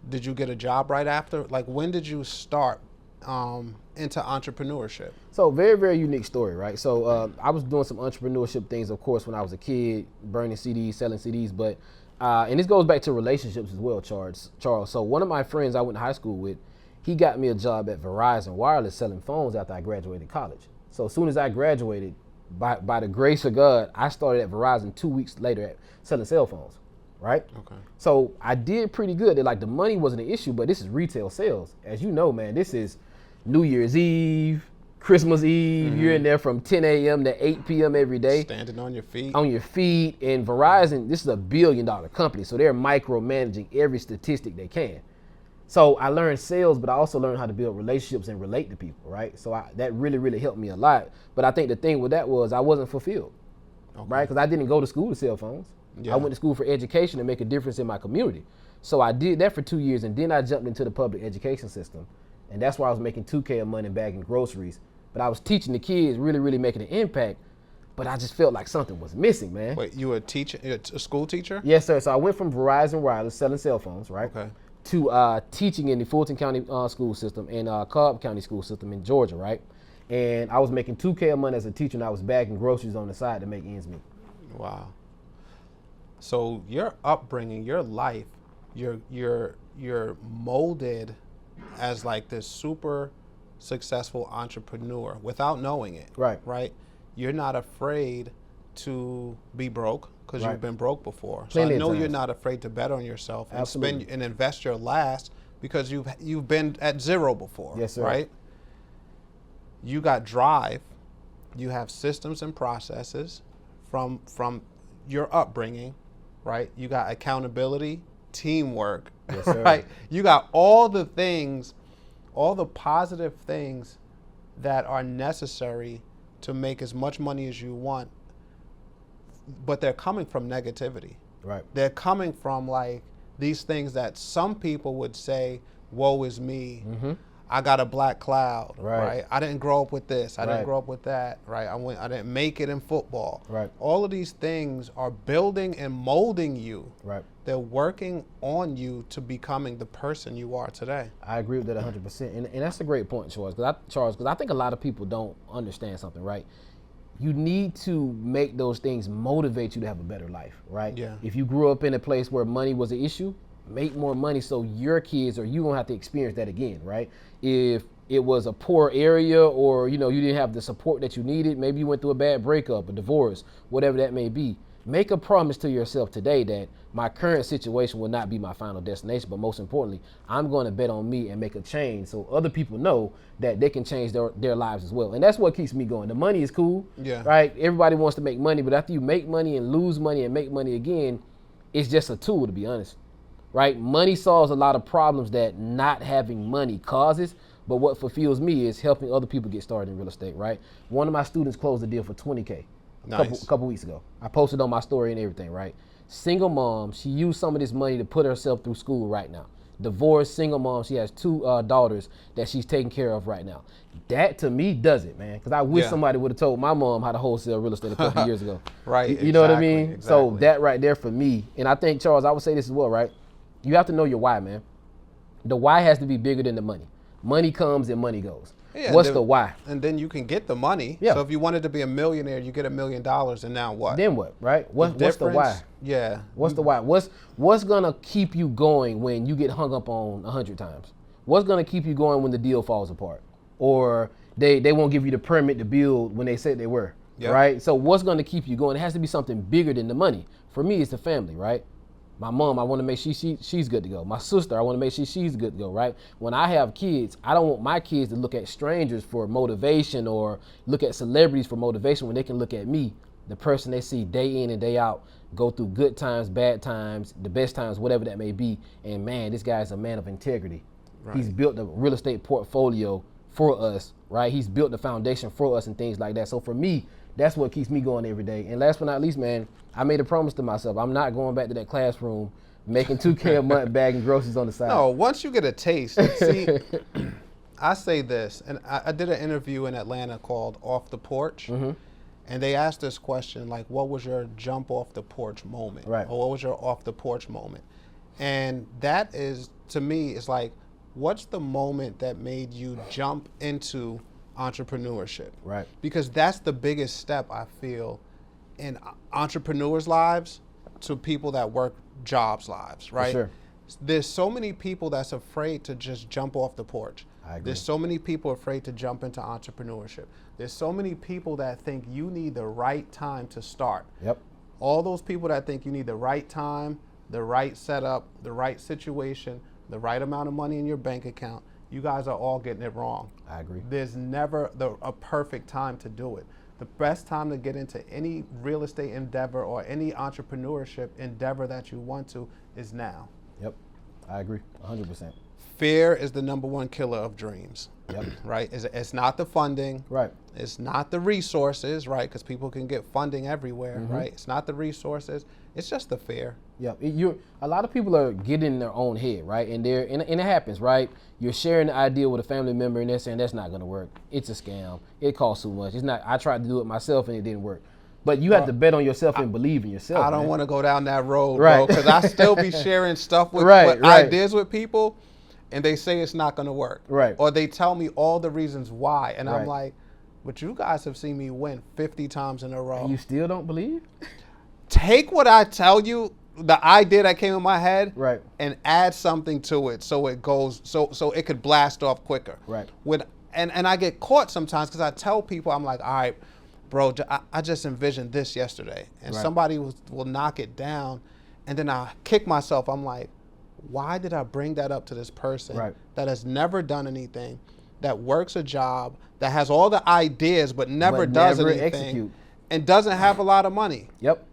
Did you get a job right after? Like, when did you start into entrepreneurship? So very, very unique story, right? So I was doing some entrepreneurship things, of course, when I was a kid, burning CDs, selling CDs, but, and this goes back to relationships as well, Charles. So one of my friends I went to high school with, he got me a job at Verizon Wireless selling phones after I graduated college. So as soon as I graduated, by the grace of God, I started at Verizon 2 weeks later at selling cell phones, right? Okay. So I did pretty good. Like the money wasn't an issue, but this is retail sales. As you know, man, this is New Year's Eve, Christmas Eve. You're in there from 10 a.m. to 8 p.m. every day. Standing on your feet. On your feet. And Verizon, this is a $1 billion company, so they're micromanaging every statistic they can. So I learned sales, but I also learned how to build relationships and relate to people, right? So that really, really helped me a lot. But I think the thing with that was I wasn't fulfilled, right? Because I didn't go to school to sell phones. I went to school for education to make a difference in my community. So I did that for 2 years, and then I jumped into the public education system. And that's where I was making $2K a month in bagging groceries. But I was teaching the kids, really, really making an impact. But I just felt like something was missing, man. Wait, you were a teacher, a school teacher? Yes, sir. So I went from Verizon Wireless selling cell phones, right? Okay. To teaching in the Fulton County school system and Cobb County school system in Georgia, right? And I was making $2K a month as a teacher, and I was bagging groceries on the side to make ends meet. Wow. So your upbringing, your life, you're molded as like this super successful entrepreneur without knowing it. Right. Right. You're not afraid to be broke because you've been broke before. Plenty so I of know you're times. not afraid to bet on yourself and Absolutely. spend and invest your last because you've been at zero before. Yes, sir. Right. You got drive. You have systems and processes from your upbringing, right? You got accountability, teamwork, Yes, sir. right? You got all the things, all the positive things that are necessary to make as much money as you want, but they're coming from negativity. Right. They're coming from like these things that some people would say, woe is me. I got a black cloud, right? I didn't grow up with this. I didn't grow up with that, right? I didn't make it in football. Right. All of these things are building and molding you. Right. They're working on you to becoming the person you are today. I agree with that 100%. And that's a great point, Charles, because I think a lot of people don't understand something, right? You need to make those things motivate you to have a better life, right? Yeah. If you grew up in a place where money was an issue, make more money so your kids or you won't have to experience that again, right? If it was a poor area or you didn't have the support that you needed, maybe you went through a bad breakup, a divorce, whatever that may be, make a promise to yourself today that my current situation will not be my final destination, but most importantly, I'm going to bet on me and make a change so other people know that they can change their lives as well. And that's what keeps me going. The money is cool, right? Everybody wants to make money, but after you make money and lose money and make money again, it's just a tool, to be honest. right? Money solves a lot of problems that not having money causes. But what fulfills me is helping other people get started in real estate, right? One of my students closed a deal for $20K Nice. a couple weeks ago. I posted on my story and everything, right? Single mom, she used some of this money to put herself through school right now. Divorced, single mom, she has two daughters that she's taking care of right now. That to me does it, man. Because I wish somebody would have told my mom how to wholesale real estate a couple years ago. Right. You know what I mean? Exactly. So that right there for me, and I think, Charles, I would say this as well, right? You have to know your why, man. The why has to be bigger than the money. Money comes and money goes. Yeah, What's the why? And then you can get the money. Yeah. So if you wanted to be a millionaire, you get $1 million, and now what? Then what, right? What's the why? Yeah. What's the why? What's gonna keep you going when you get hung up on 100 times? What's gonna keep you going when the deal falls apart? Or they won't give you the permit to build when they said they were, right? So what's gonna keep you going? It has to be something bigger than the money. For me, it's the family, right? My mom, I want to make sure she's good to go. My sister, I want to make sure she's good to go, right? When I have kids, I don't want my kids to look at strangers for motivation or look at celebrities for motivation when they can look at me, the person they see day in and day out, go through good times, bad times, the best times, whatever that may be. And man, this guy's a man of integrity. Right. He's built a real estate portfolio for us, right? He's built the foundation for us and things like that. So for me, that's what keeps me going every day. And last but not least, man, I made a promise to myself. I'm not going back to that classroom making $2K a month bagging groceries on the side. No, once you get a taste, see, I say this, and I did an interview in Atlanta called Off the Porch, and they asked this question, like, what was your jump off the porch moment? Right. Or what was your off the porch moment? And that is, to me, it's like, what's the moment that made you jump into entrepreneurship? Right. Because that's the biggest step, I feel, in entrepreneurs' lives to people that work jobs' lives, right? For sure. There's so many people that's afraid to just jump off the porch. I agree. There's so many people afraid to jump into entrepreneurship. There's so many people that think you need the right time to start. Yep. All those people that think you need the right time, the right setup, the right situation, the right amount of money in your bank account, you guys are all getting it wrong. I agree. There's never a perfect time to do it. The best time to get into any real estate endeavor or any entrepreneurship endeavor that you want to is now. Yep. I agree 100%. Fear is the #1 killer of dreams. Yep. Right? It's not the funding. Right. It's not the resources, right? Because people can get funding everywhere, right? It's not the resources. It's just the fear. Yeah, a lot of people are getting in their own head, right? And it happens, right? You're sharing the idea with a family member, and they're saying that's not going to work. It's a scam. It costs too much. It's not. I tried to do it myself, and it didn't work. But you have to bet on yourself and believe in yourself. I don't want to go down that road, Right. bro, because I still be sharing stuff with Right. ideas with people, and they say it's not going to work. Right. Or they tell me all the reasons why, and I'm Right. like, but you guys have seen me win 50 times in a row. And you still don't believe? Take what I tell you, the idea that came in my head, Right. and add something to it so it goes, so it could blast off quicker. Right. And I get caught sometimes because I tell people, I'm like, all right, bro, I just envisioned this yesterday, and Right. somebody will knock it down, and then I kick myself. I'm like, why did I bring that up to this person Right. that has never done anything, that works a job, that has all the ideas but never does never anything, execute. and doesn't have a lot of money? Yep.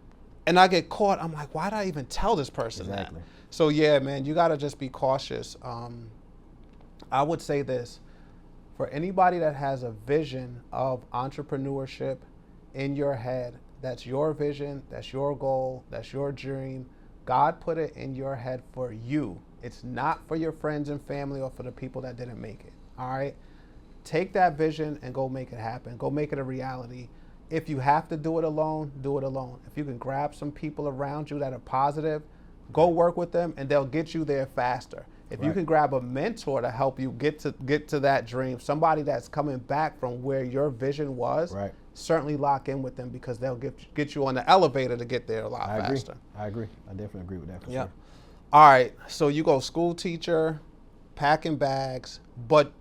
And I get caught. I'm like, why did I even tell this person Exactly. that? So yeah, man, you gotta just be cautious. I would say this, for anybody that has a vision of entrepreneurship in your head, that's your vision, that's your goal, that's your dream. God put it in your head for you. It's not for your friends and family or for the people that didn't make it. All right? Take that vision and go make it happen. Go make it a reality. If you have to do it alone, do it alone. If you can grab some people around you that are positive, go work with them and they'll get you there faster. If you Right. can grab a mentor to help you get to that dream, somebody that's coming back from where your vision was, Right. certainly lock in with them because they'll get you on the elevator to get there a lot I agree. faster. I agree. I definitely agree with that for Yeah. sure. All right. So you go school teacher, packing bags, but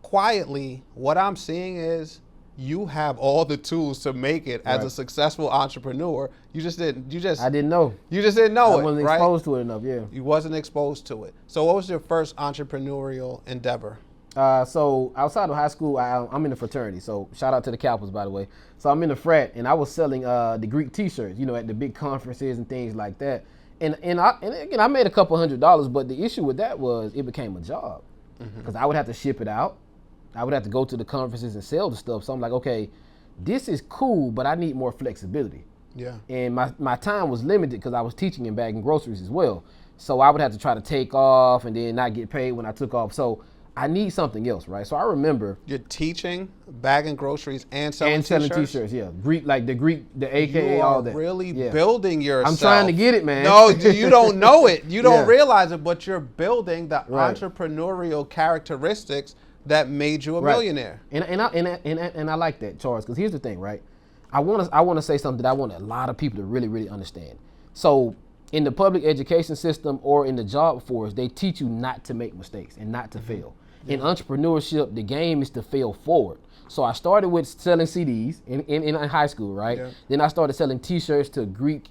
quietly, what I'm seeing is you have all the tools to make it as a Right. successful entrepreneur. You just didn't. I didn't know. You just didn't know I it, wasn't right? exposed to it enough, yeah. You wasn't exposed to it. So what was your first entrepreneurial endeavor? So outside of high school, I'm in the fraternity. So shout out to the Kappas, by the way. So I'm in the frat, and I was selling the Greek T-shirts, at the big conferences and things like that. And again, I made a couple $100, but the issue with that was it became a job because I would have to ship it out. I would have to go to the conferences and sell the stuff. So I'm like, okay, this is cool, but I need more flexibility. Yeah. And my time was limited because I was teaching and bagging groceries as well. So I would have to try to take off and then not get paid when I took off. So I need something else, right? So I remember You're teaching, bagging groceries, and selling t-shirts, yeah. The AKA, you all are that. really Yeah. building yourself. I'm trying to get it, man. No, you don't know it. You don't Yeah. realize it, but you're building the Right. entrepreneurial characteristics that made you a Right. millionaire. And I like that, Charles, because here's the thing, right? I want to say something that I want a lot of people to really, really understand. So in the public education system or in the job force, they teach you not to make mistakes and not to fail. In entrepreneurship, the game is to fail forward. So I started with selling CDs in high school, right? Yeah. Then I started selling T-shirts to Greek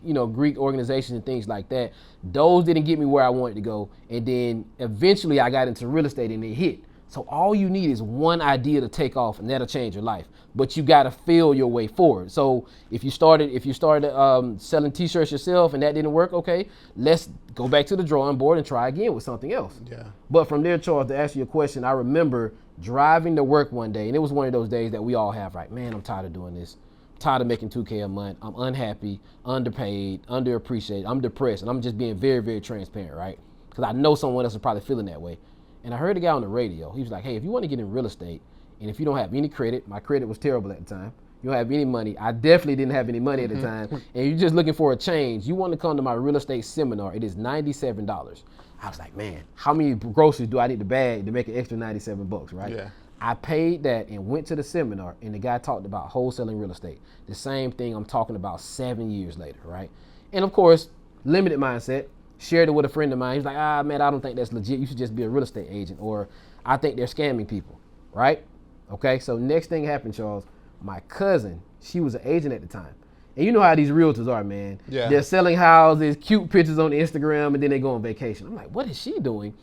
organizations and things like that. Those didn't get me where I wanted to go. And then eventually I got into real estate and it hit. So all you need is one idea to take off and that'll change your life. But you got to feel your way forward. So if you started selling T-shirts yourself and that didn't work, okay, let's go back to the drawing board and try again with something else. Yeah. But from there, Charles, to answer your question, I remember driving to work one day, and it was one of those days that we all have, right? Man, I'm tired of doing this. I'm tired of making $2K a month. I'm unhappy, underpaid, underappreciated. I'm depressed, and I'm just being very, very transparent, right? Because I know someone else is probably feeling that way. And I heard a guy on the radio. He was like, hey, if you want to get in real estate, and if you don't have any credit, my credit was terrible at the time. You don't have any money. I definitely didn't have any money at the time. And you're just looking for a change. You want to come to my real estate seminar. It is $97. I was like, man, how many groceries do I need to bag to make an extra $97, right? Yeah. I paid that and went to the seminar, and the guy talked about wholesaling real estate. The same thing I'm talking about 7 years later, right? And of course, limited mindset. Shared it with a friend of mine. He's like, man, I don't think that's legit. You should just be a real estate agent, or I think they're scamming people, right? Okay, so next thing happened, Charles. My cousin, she was an agent at the time. And you know how these realtors are, man. Yeah. They're selling houses, cute pictures on Instagram, and then they go on vacation. I'm like, what is she doing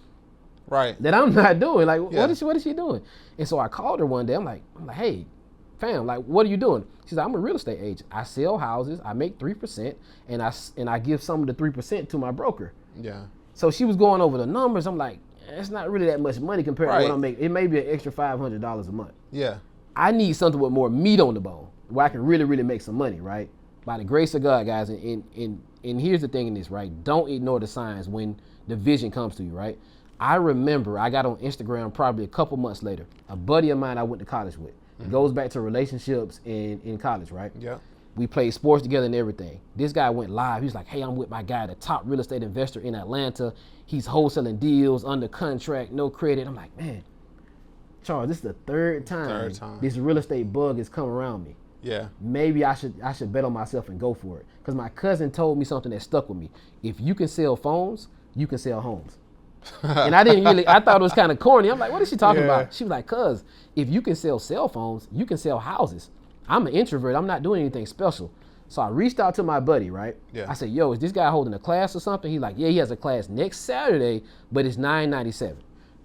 Right. that I'm not doing? Like, Yeah. what is she doing? And so I called her one day. I'm like, hey, fam, like, what are you doing? She's like, I'm a real estate agent. I sell houses. I make 3%, and I give some of the 3% to my broker. Yeah. So she was going over the numbers. I'm like, it's not really that much money compared to Right. what I'm making. It may be an extra $500 a month. Yeah. I need something with more meat on the bone where I can really, really make some money, right? By the grace of God, guys. And here's the thing in this, right? Don't ignore the signs when the vision comes to you, right? I remember I got on Instagram probably a couple months later. A buddy of mine I went to college with. It goes back to relationships in college, right? Yeah. We played sports together and everything. This guy went live. He was like, hey, I'm with my guy, the top real estate investor in Atlanta. He's wholesaling deals, under contract, no credit. I'm like, man, Charles, this is the third time this real estate bug has come around me. Yeah. Maybe I should bet on myself and go for it. Because my cousin told me something that stuck with me. If you can sell phones, you can sell homes. And I thought it was kind of corny. I'm like, what is she talking about? She was like, cuz if you can sell cell phones, you can sell houses. I'm an introvert. I'm not doing anything special. So I reached out to my buddy, right? Yeah. I said, yo, is this guy holding a class or something? He's like, yeah, he has a class next Saturday, but it's $9.97.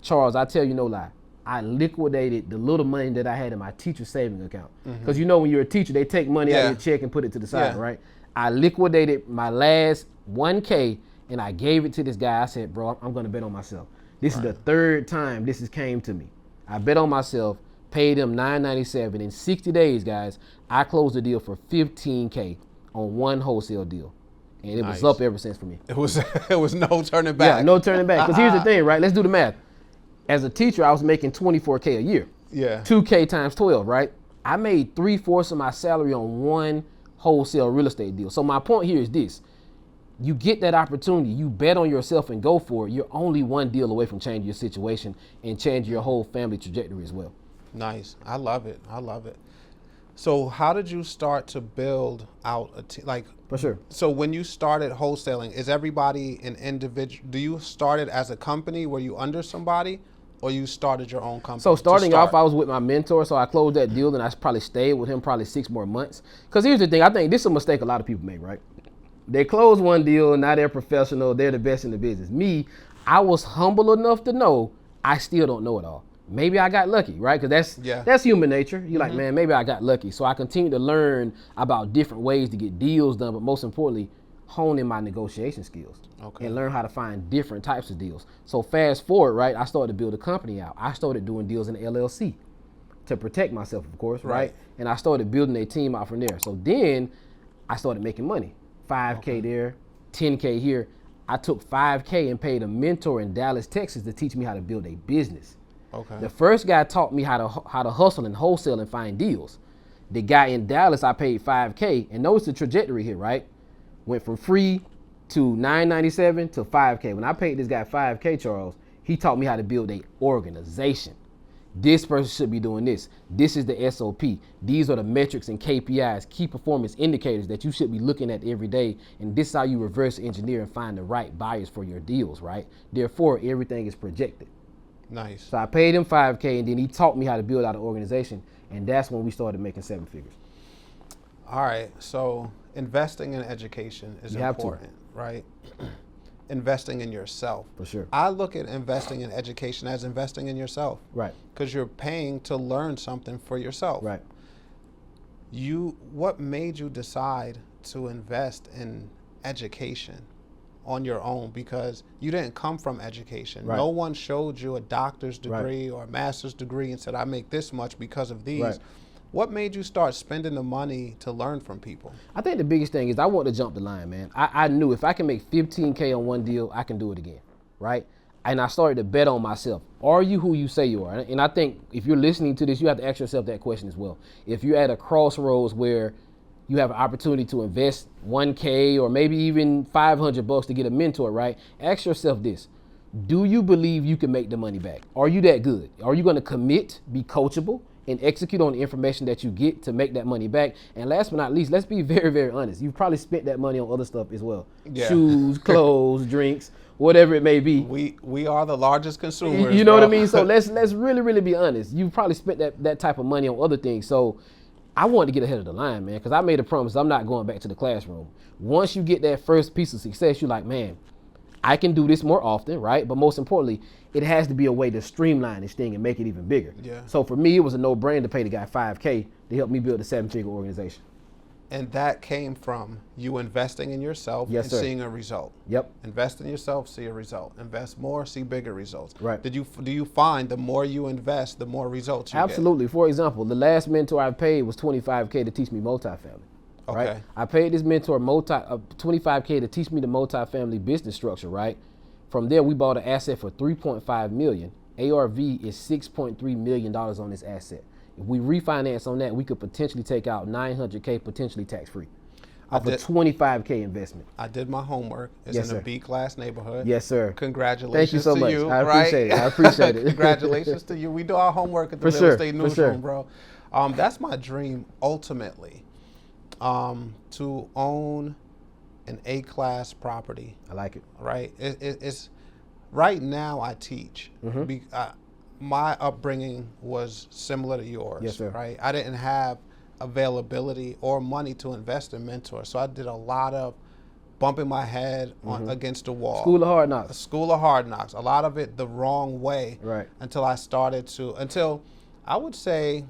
Charles, I tell you no lie. I liquidated the little money that I had in my teacher savings account. Because you know when you're a teacher, they take money out of your check and put it to the side, right? I liquidated my last $1K and I gave it to this guy. I said, bro, I'm going to bet on myself. This is the third time this has came to me. I bet on myself, paid him $9.97. In 60 days, guys, I closed the deal for $15K on one wholesale deal. And it was up ever since for me. It was no turning back. Yeah, no turning back. Because here's the thing, right? Let's do the math. As a teacher, I was making $24K a year. Yeah. 2K times 12, right? I made 3/4 of my salary on one wholesale real estate deal. So my point here is this. You get that opportunity, you bet on yourself and go for it. You're only one deal away from changing your situation and changing your whole family trajectory as well. Nice. I love it. I love it. So how did you start to build out a team? Like, For sure. so when you started wholesaling, is everybody an individual? Do you start it as a company? Were you under somebody, or you started your own company? So starting off, I was with my mentor, so I closed that deal and I probably stayed with him probably 6 more months. Because here's the thing, I think this is a mistake a lot of people make, right? They close one deal, now they're professional, they're the best in the business. Me, I was humble enough to know I still don't know it all. Maybe I got lucky, right? Because that's human nature. You're like, man, maybe I got lucky. So I continue to learn about different ways to get deals done, but most importantly, hone in my negotiation skills Okay. and learn how to find different types of deals. So fast forward, right, I started to build a company out. I started doing deals in the LLC to protect myself, of course, right? And I started building a team out from there. So then I started making money. 5K there, 10K here. I took 5K and paid a mentor in Dallas, Texas to teach me how to build a business. Okay. The first guy taught me how to hustle and wholesale and find deals. The guy in Dallas, I paid 5K, and notice the trajectory here, right? Went from free to $997 to 5K. When I paid this guy 5K, Charles, he taught me how to build a organization. This person should be doing this. This is the SOP. These are the metrics and KPIs, key performance indicators that you should be looking at every day. And this is how you reverse engineer and find the right buyers for your deals, right? Therefore, everything is projected. Nice. So I paid him 5K, and then he taught me how to build out an organization. And that's when we started making 7 figures. All right. So investing in education is You have to. important, right? Investing in yourself. For sure. I look at investing in education as investing in yourself. Right. Because you're paying to learn something for yourself. Right. What made you decide to invest in education on your own? Because you didn't come from education. Right. No one showed you a doctor's degree or a master's degree and said, I make this much because of these. Right. What made you start spending the money to learn from people? I think the biggest thing is I want to jump the line, man. I knew if I can make 15K on one deal, I can do it again, right? And I started to bet on myself. Are you who you say you are? And I think if you're listening to this, you have to ask yourself that question as well. If you're at a crossroads where you have an opportunity to invest 1K or maybe even $500 to get a mentor, right? Ask yourself this. Do you believe you can make the money back? Are you that good? Are you going to commit, be coachable, and execute on the information that you get to make that money back? And last but not least, let's be very, very honest. You've probably spent that money on other stuff as well. Yeah. Shoes, clothes, drinks, whatever it may be. We are the largest consumers. You know what I bro. mean? So let's really, really be honest. You've probably spent that type of money on other things. So I wanted to get ahead of the line, man, because I made a promise I'm not going back to the classroom. Once you get that first piece of success, you're like, man, I can do this more often, right? But most importantly, it has to be a way to streamline this thing and make it even bigger. Yeah. So for me, it was a no-brainer to pay the guy 5K to help me build a 7-figure organization. And that came from you investing in yourself Yes, and sir. seeing a result. Yep. Invest in yourself, see a result. Invest more, see bigger results. Right. Do you find the more you invest, the more results you Absolutely. For example, the last mentor I paid was $25K to teach me multifamily. Right? Okay. I paid this mentor $25K to teach me the multifamily business structure, right? From there, we bought an asset for $3.5 million. ARV is $6.3 million on this asset. If we refinance on that, we could potentially take out $900K, potentially tax-free, off a $25K investment. I did my homework. It's Yes, in a sir. B-class neighborhood. Yes, sir. Congratulations Thank you so to much. you. I right? appreciate it. I appreciate it. Congratulations to you. We do our homework at the For Real sure, Estate for Newsroom, sure. bro. That's my dream, ultimately, to own an A-class property. I like it. Right? It's right now I teach. My upbringing was similar to yours. Yes, sir. Right? I didn't have availability or money to invest in mentors, so I did a lot of bumping my head against the wall. School of Hard Knocks. School of Hard Knocks. A lot of it the wrong way. Right. Until I would say,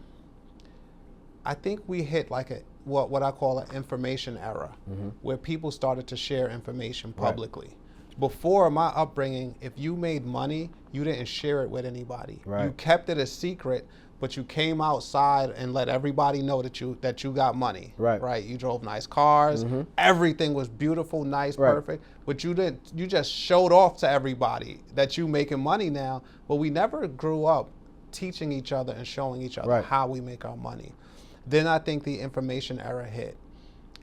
I think we hit like what I call an information era, where people started to share information publicly. Before my upbringing, if you made money, you didn't share it with anybody. Right. You kept it a secret, but you came outside and let everybody know that you got money. Right. Right. You drove nice cars. Everything was beautiful, nice, Right. perfect. But you just showed off to everybody that you making money now. But we never grew up teaching each other and showing each other Right. how we make our money. Then I think the information era hit,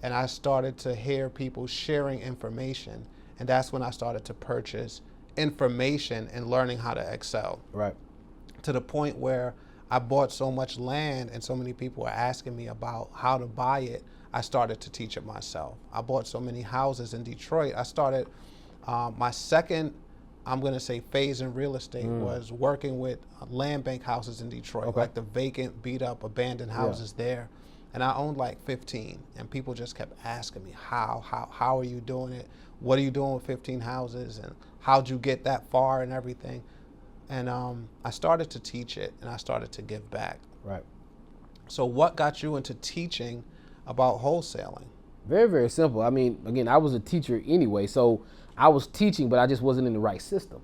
and I started to hear people sharing information, and that's when I started to purchase information and learning how to excel. Right. To the point where I bought so much land and so many people were asking me about how to buy it, I started to teach it myself. I bought so many houses in Detroit. I started, my second, I'm gonna say, phase in real estate was working with land bank houses in Detroit, like the vacant, beat up, abandoned houses there. And I owned like 15, and people just kept asking me, how are you doing it? What are you doing with 15 houses? And how'd you get that far and everything? And I started to teach it, and I started to give back. Right. So what got you into teaching about wholesaling? Very, very simple. I mean, again, I was a teacher anyway, so I was teaching, but I just wasn't in the right system.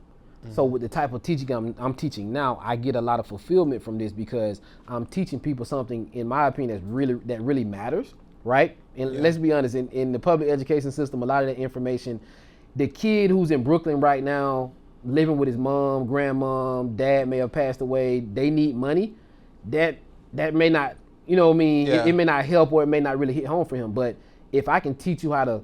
So with the type of teaching I'm teaching now, I get a lot of fulfillment from this because I'm teaching people something, in my opinion, that really matters, right? And let's be honest, in the public education system, a lot of that information, the kid who's in Brooklyn right now, living with his mom, grandmom, dad may have passed away, they need money. That may not, you know what I mean? Yeah. It may not help, or it may not really hit home for him. But if I can teach you how to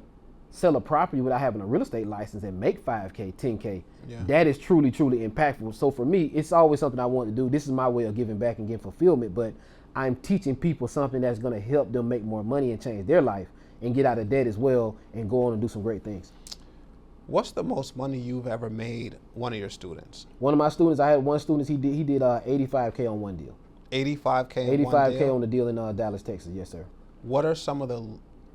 sell a property without having a real estate license and make $5K, $10K, that is truly, truly impactful. So for me, it's always something I want to do. This is my way of giving back and getting fulfillment, but I'm teaching people something that's going to help them make more money and change their life and get out of debt as well and go on and do some great things. What's the most money you've ever made one of your students? One of my students, I had one student, he did $85K on one deal. $85K on one deal? $85K on the deal in Dallas, Texas. Yes, sir. What are some of the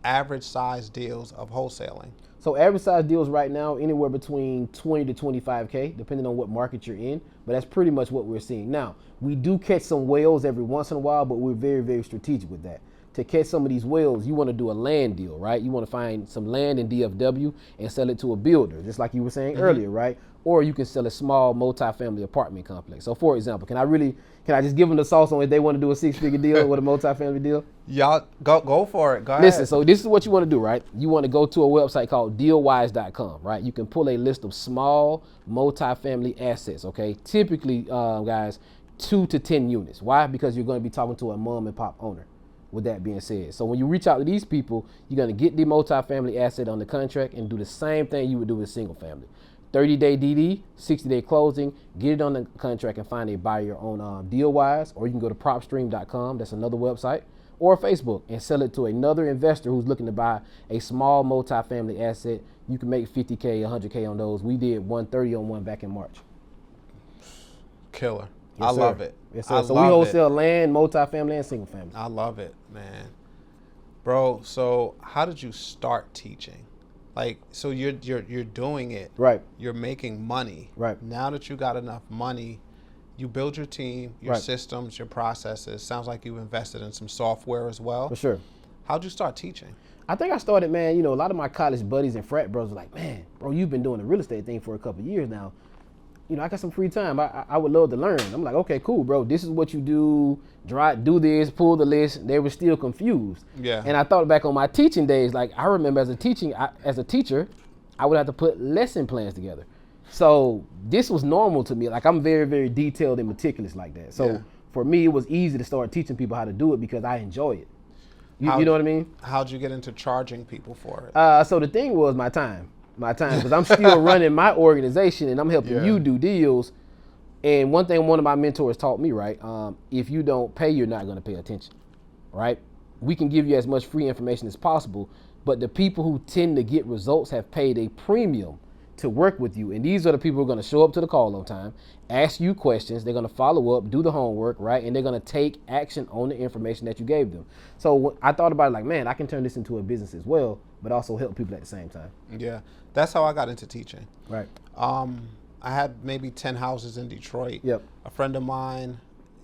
average size deals of wholesaling? So average size deals right now, anywhere between 20 to 25K, depending on what market you're in. But that's pretty much what we're seeing. Now, we do catch some whales every once in a while, but we're very, very strategic with that. To catch some of these whales, you want to do a land deal, right? You want to find some land in DFW and sell it to a builder, just like you were saying earlier, right? Or you can sell a small multifamily apartment complex. So for example, can I just give them the sauce on if they want to do a 6-figure deal with a multifamily deal? Y'all go for it. Go ahead. Listen, so this is what you want to do, right? You want to go to a website called dealwise.com, right? You can pull a list of small multifamily assets, okay? Typically, guys, 2 to 10 units. Why? Because you're going to be talking to a mom and pop owner. With that being said, so when you reach out to these people, you're going to get the multifamily asset on the contract and do the same thing you would do with single family. 30-day DD, 60-day closing, get it on the contract and find a buyer on DealWise, or you can go to propstream.com, that's another website, or Facebook, and sell it to another investor who's looking to buy a small multifamily asset. You can make 50K, 100K on those. We did 130 on one back in March. Killer. Yes, I sir. love it. Yes, sir. So we wholesale land, multifamily, and single family. I love it, man. Bro, so how did you start teaching? Like, so you're doing it. Right. You're making money. Right. Now that you got enough money, you build your team, your Right. systems, your processes. Sounds like you invested in some software as well. For sure. How'd you start teaching? I think I started, man, a lot of my college buddies and frat bros were like, man, bro, you've been doing the real estate thing for a couple of years now. I got some free time. I would love to learn. I'm like, okay, cool, bro. This is what you do. Do this, pull the list. They were still confused. Yeah. And I thought back on my teaching days. Like, I remember as a teacher, I would have to put lesson plans together. So this was normal to me. Like, I'm very, very detailed and meticulous like that. So for me, it was easy to start teaching people how to do it because I enjoy it. You know what I mean? How'd you get into charging people for it? So the thing was my time, because I'm still running my organization and I'm helping you do deals. And one thing one of my mentors taught me, right? If you don't pay, you're not going to pay attention, right? We can give you as much free information as possible, but the people who tend to get results have paid a premium to work with you. And these are the people who are going to show up to the call on time, ask you questions, they're going to follow up, do the homework, right? And they're going to take action on the information that you gave them. So I thought about it like, man, I can turn this into a business as well, but also help people at the same time. Yeah, that's how I got into teaching. Right. I had maybe 10 houses in Detroit. Yep. A friend of mine,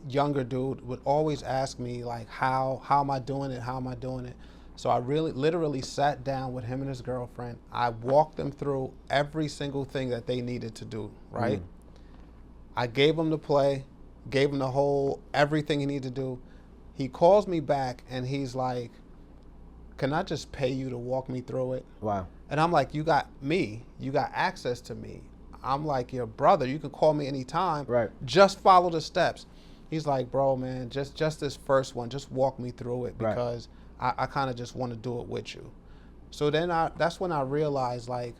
younger dude, would always ask me like, how am I doing it? How am I doing it? So I literally sat down with him and his girlfriend. I walked them through every single thing that they needed to do, right? I gave him the play, gave him the whole, everything he needed to do. He calls me back and he's like, can I just pay you to walk me through it? Wow. And I'm like, you got me, you got access to me. I'm like your brother, you can call me anytime. Right. Just follow the steps. He's like, bro, man, just this first one, just walk me through it because I kind of just want to do it with you. So then that's when I realized like,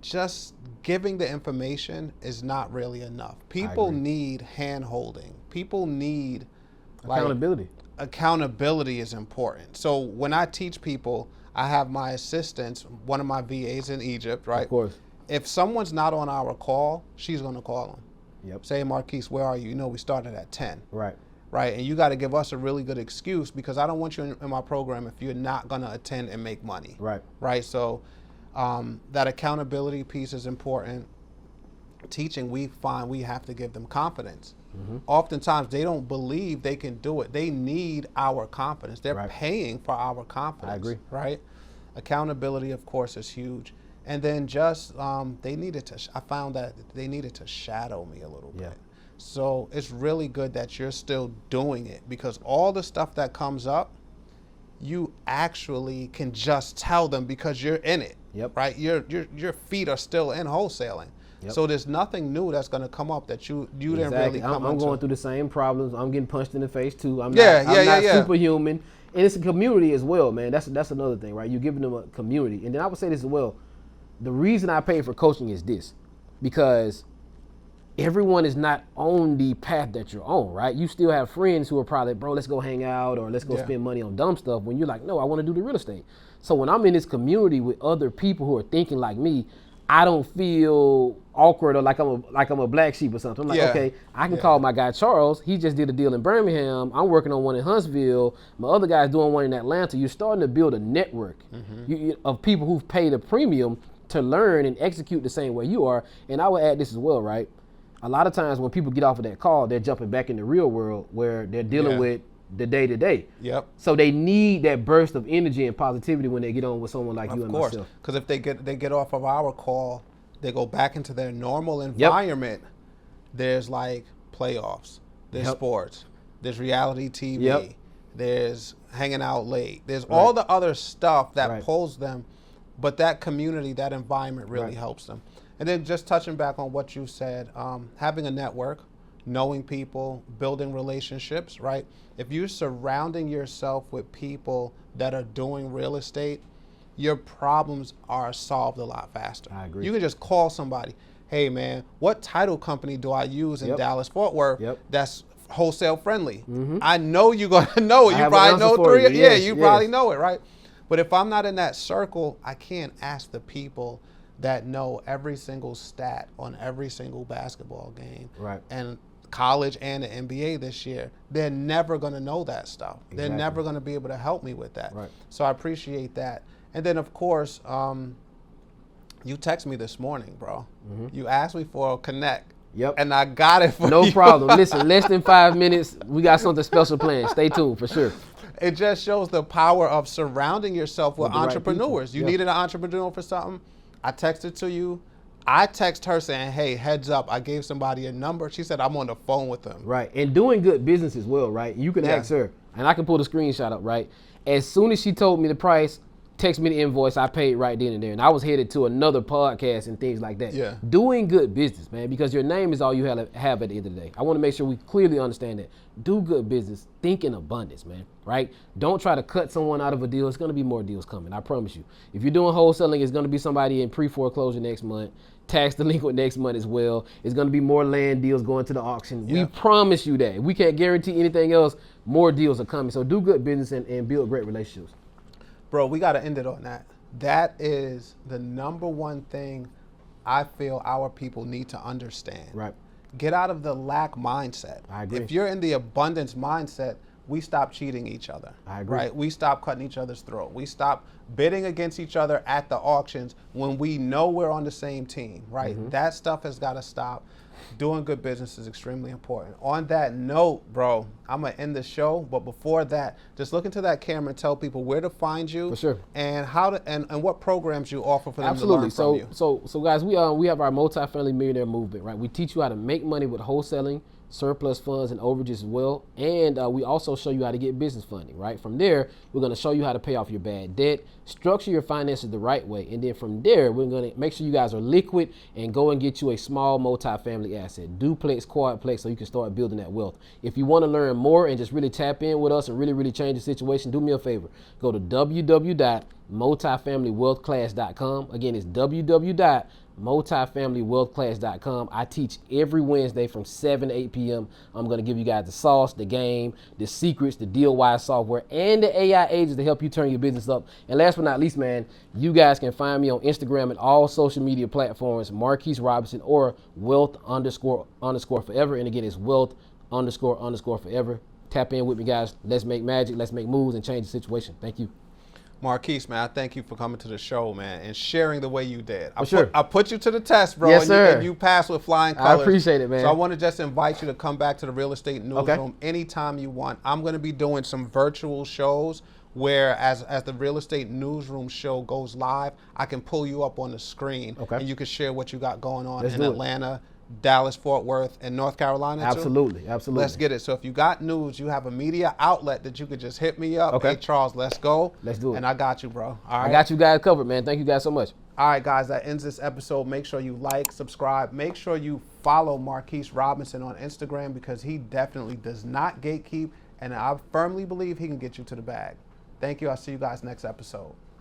just giving the information is not really enough. People need hand holding. People need accountability. Accountability is important. So when I teach people, I have my assistants, one of my VAs in Egypt, right? Of course. If someone's not on our call, she's going to call them. Yep. Say, Marquis, where are you? You know, we started at 10. Right. Right, and you got to give us a really good excuse because I don't want you in my program if you're not going to attend and make money. Right. Right, so that accountability piece is important. Teaching, we find we have to give them confidence. Oftentimes they don't believe they can do it. They need our confidence. They're Right. paying for our confidence. I agree. Right? Accountability, of course, is huge. And then just they needed to. I found that they needed to shadow me a little Yeah. bit. So it's really good that you're still doing it, because all the stuff that comes up, you actually can just tell them because you're in it. Yep. Right? Your feet are still in wholesaling. Yep. So there's nothing new that's going to come up that you didn't really come I'm into. going through the same problems. I'm getting punched in the face too. I'm Yeah, not yeah. superhuman. And it's a community as well, man. That's another thing, right? You're giving them a community. And then I would say this as well. The reason I pay for coaching is this, because everyone is not on the path that you're on, right? You still have friends who are probably, bro, let's go hang out, or let's go spend money on dumb stuff, when you're like, no, I want to do the real estate. So when I'm in this community with other people who are thinking like me, I don't feel awkward or like I'm a black sheep or something. I'm like, okay, I can call my guy Charles. He just did a deal in Birmingham. I'm working on one in Huntsville. My other guy's doing one in Atlanta. You're starting to build a network of people who've paid a premium to learn and execute the same way you are. And I would add this as well, right? A lot of times when people get off of that call, they're jumping back in the real world where they're dealing with the day-to-day. Yep. So they need that burst of energy and positivity when they get on with someone like you and myself. Of course, because if they get off of our call, they go back into their normal environment. There's like playoffs, there's sports, there's reality TV, there's hanging out late, there's all the other stuff that pulls them, but that community, that environment really helps them. And then just touching back on what you said, having a network, knowing people, building relationships, right? If you're surrounding yourself with people that are doing real estate, your problems are solved a lot faster. I agree. You can just call somebody, hey man, what title company do I use in Dallas Fort Worth that's wholesale friendly? I know you're gonna know it. You probably know three. You probably know it, right? But if I'm not in that circle, I can't ask the people that know every single stat on every single basketball game. Right. And college and the NBA this year, they're never going to know that stuff. Exactly. They're never going to be able to help me with that. Right. So I appreciate that. And then, of course, you text me this morning, bro. You asked me for a connect. Yep. And I got it for you. No problem. Listen, less than 5 minutes. We got something special planned. Stay tuned for sure. It just shows the power of surrounding yourself with the right entrepreneurs. people. You needed an entrepreneur for something. I texted to you. I text her saying, hey, heads up, I gave somebody a number. She said, I'm on the phone with them. Right. And doing good business as well, right? You can ask her, and I can pull the screenshot up, right? As soon as she told me the price, text me the invoice, I paid right then and there. And I was headed to another podcast and things like that. Yeah. Doing good business, man, because your name is all you have at the end of the day. I want to make sure we clearly understand that. Do good business. Think in abundance, man, right? Don't try to cut someone out of a deal. It's going to be more deals coming, I promise you. If you're doing wholesaling, it's going to be somebody in pre-foreclosure next month, tax delinquent next month as well. It's going to be more land deals going to the auction. We promise you that. If we can't guarantee anything else, more deals are coming. So do good business and build great relationships. Bro, we got to end it on that. That is the number one thing I feel our people need to understand. Right. Get out of the lack mindset. I agree. If you're in the abundance mindset, we stop cheating each other. I agree. Right? We stop cutting each other's throat. We stop bidding against each other at the auctions when we know we're on the same team, right? That stuff has got to stop. Doing good business is extremely important. On that note, bro, I'm going to end the show. But before that, just look into that camera and tell people where to find you. For sure. And how to and what programs you offer for them Absolutely. to learn from you. So guys, we have our multi-family millionaire movement, right? We teach you how to make money with wholesaling, surplus funds, and overages as well. And we also show you how to get business funding, right? From there, we're going to show you how to pay off your bad debt, structure your finances the right way. And then from there, we're going to make sure you guys are liquid and go and get you a small multi-family asset, duplex, quadplex, so you can start building that wealth. If you want to learn more and just really tap in with us and really, really change the situation, do me a favor. Go to www.multifamilywealthclass.com. Again, it's www.multifamilywealthclass.com. I teach every Wednesday from 7 to 8 p.m. I'm going to give you guys the sauce, the game, the secrets, the deal-wise software, and the AI agents to help you turn your business up. And last but not least, man, you guys can find me on Instagram and all social media platforms, Marquis Robinson or wealth__forever. And again, it's wealth__forever. Tap in with me, guys. Let's make magic. Let's make moves and change the situation. Thank you. Marquis, man, I thank you for coming to the show, man, and sharing the way you did. Sure. I put you to the test, bro. Yes, and sir. You passed with flying colors. I appreciate it, man. So I want to just invite you to come back to the Real Estate Newsroom anytime you want. I'm going to be doing some virtual shows where as the Real Estate Newsroom show goes live, I can pull you up on the screen and you can share what you got going on in Atlanta, Dallas, Fort Worth, and North Carolina too? Absolutely. Let's get it. So if you got news, you have a media outlet that you could just hit me up. Hey, Charles, let's go. Let's do it. And I got you, bro. All right. I got you guys covered, man. Thank you guys so much. All right, guys, that ends this episode. Make sure you like, subscribe. Make sure you follow Marquis Robinson on Instagram because he definitely does not gatekeep, and I firmly believe he can get you to the bag. Thank you. I'll see you guys next episode.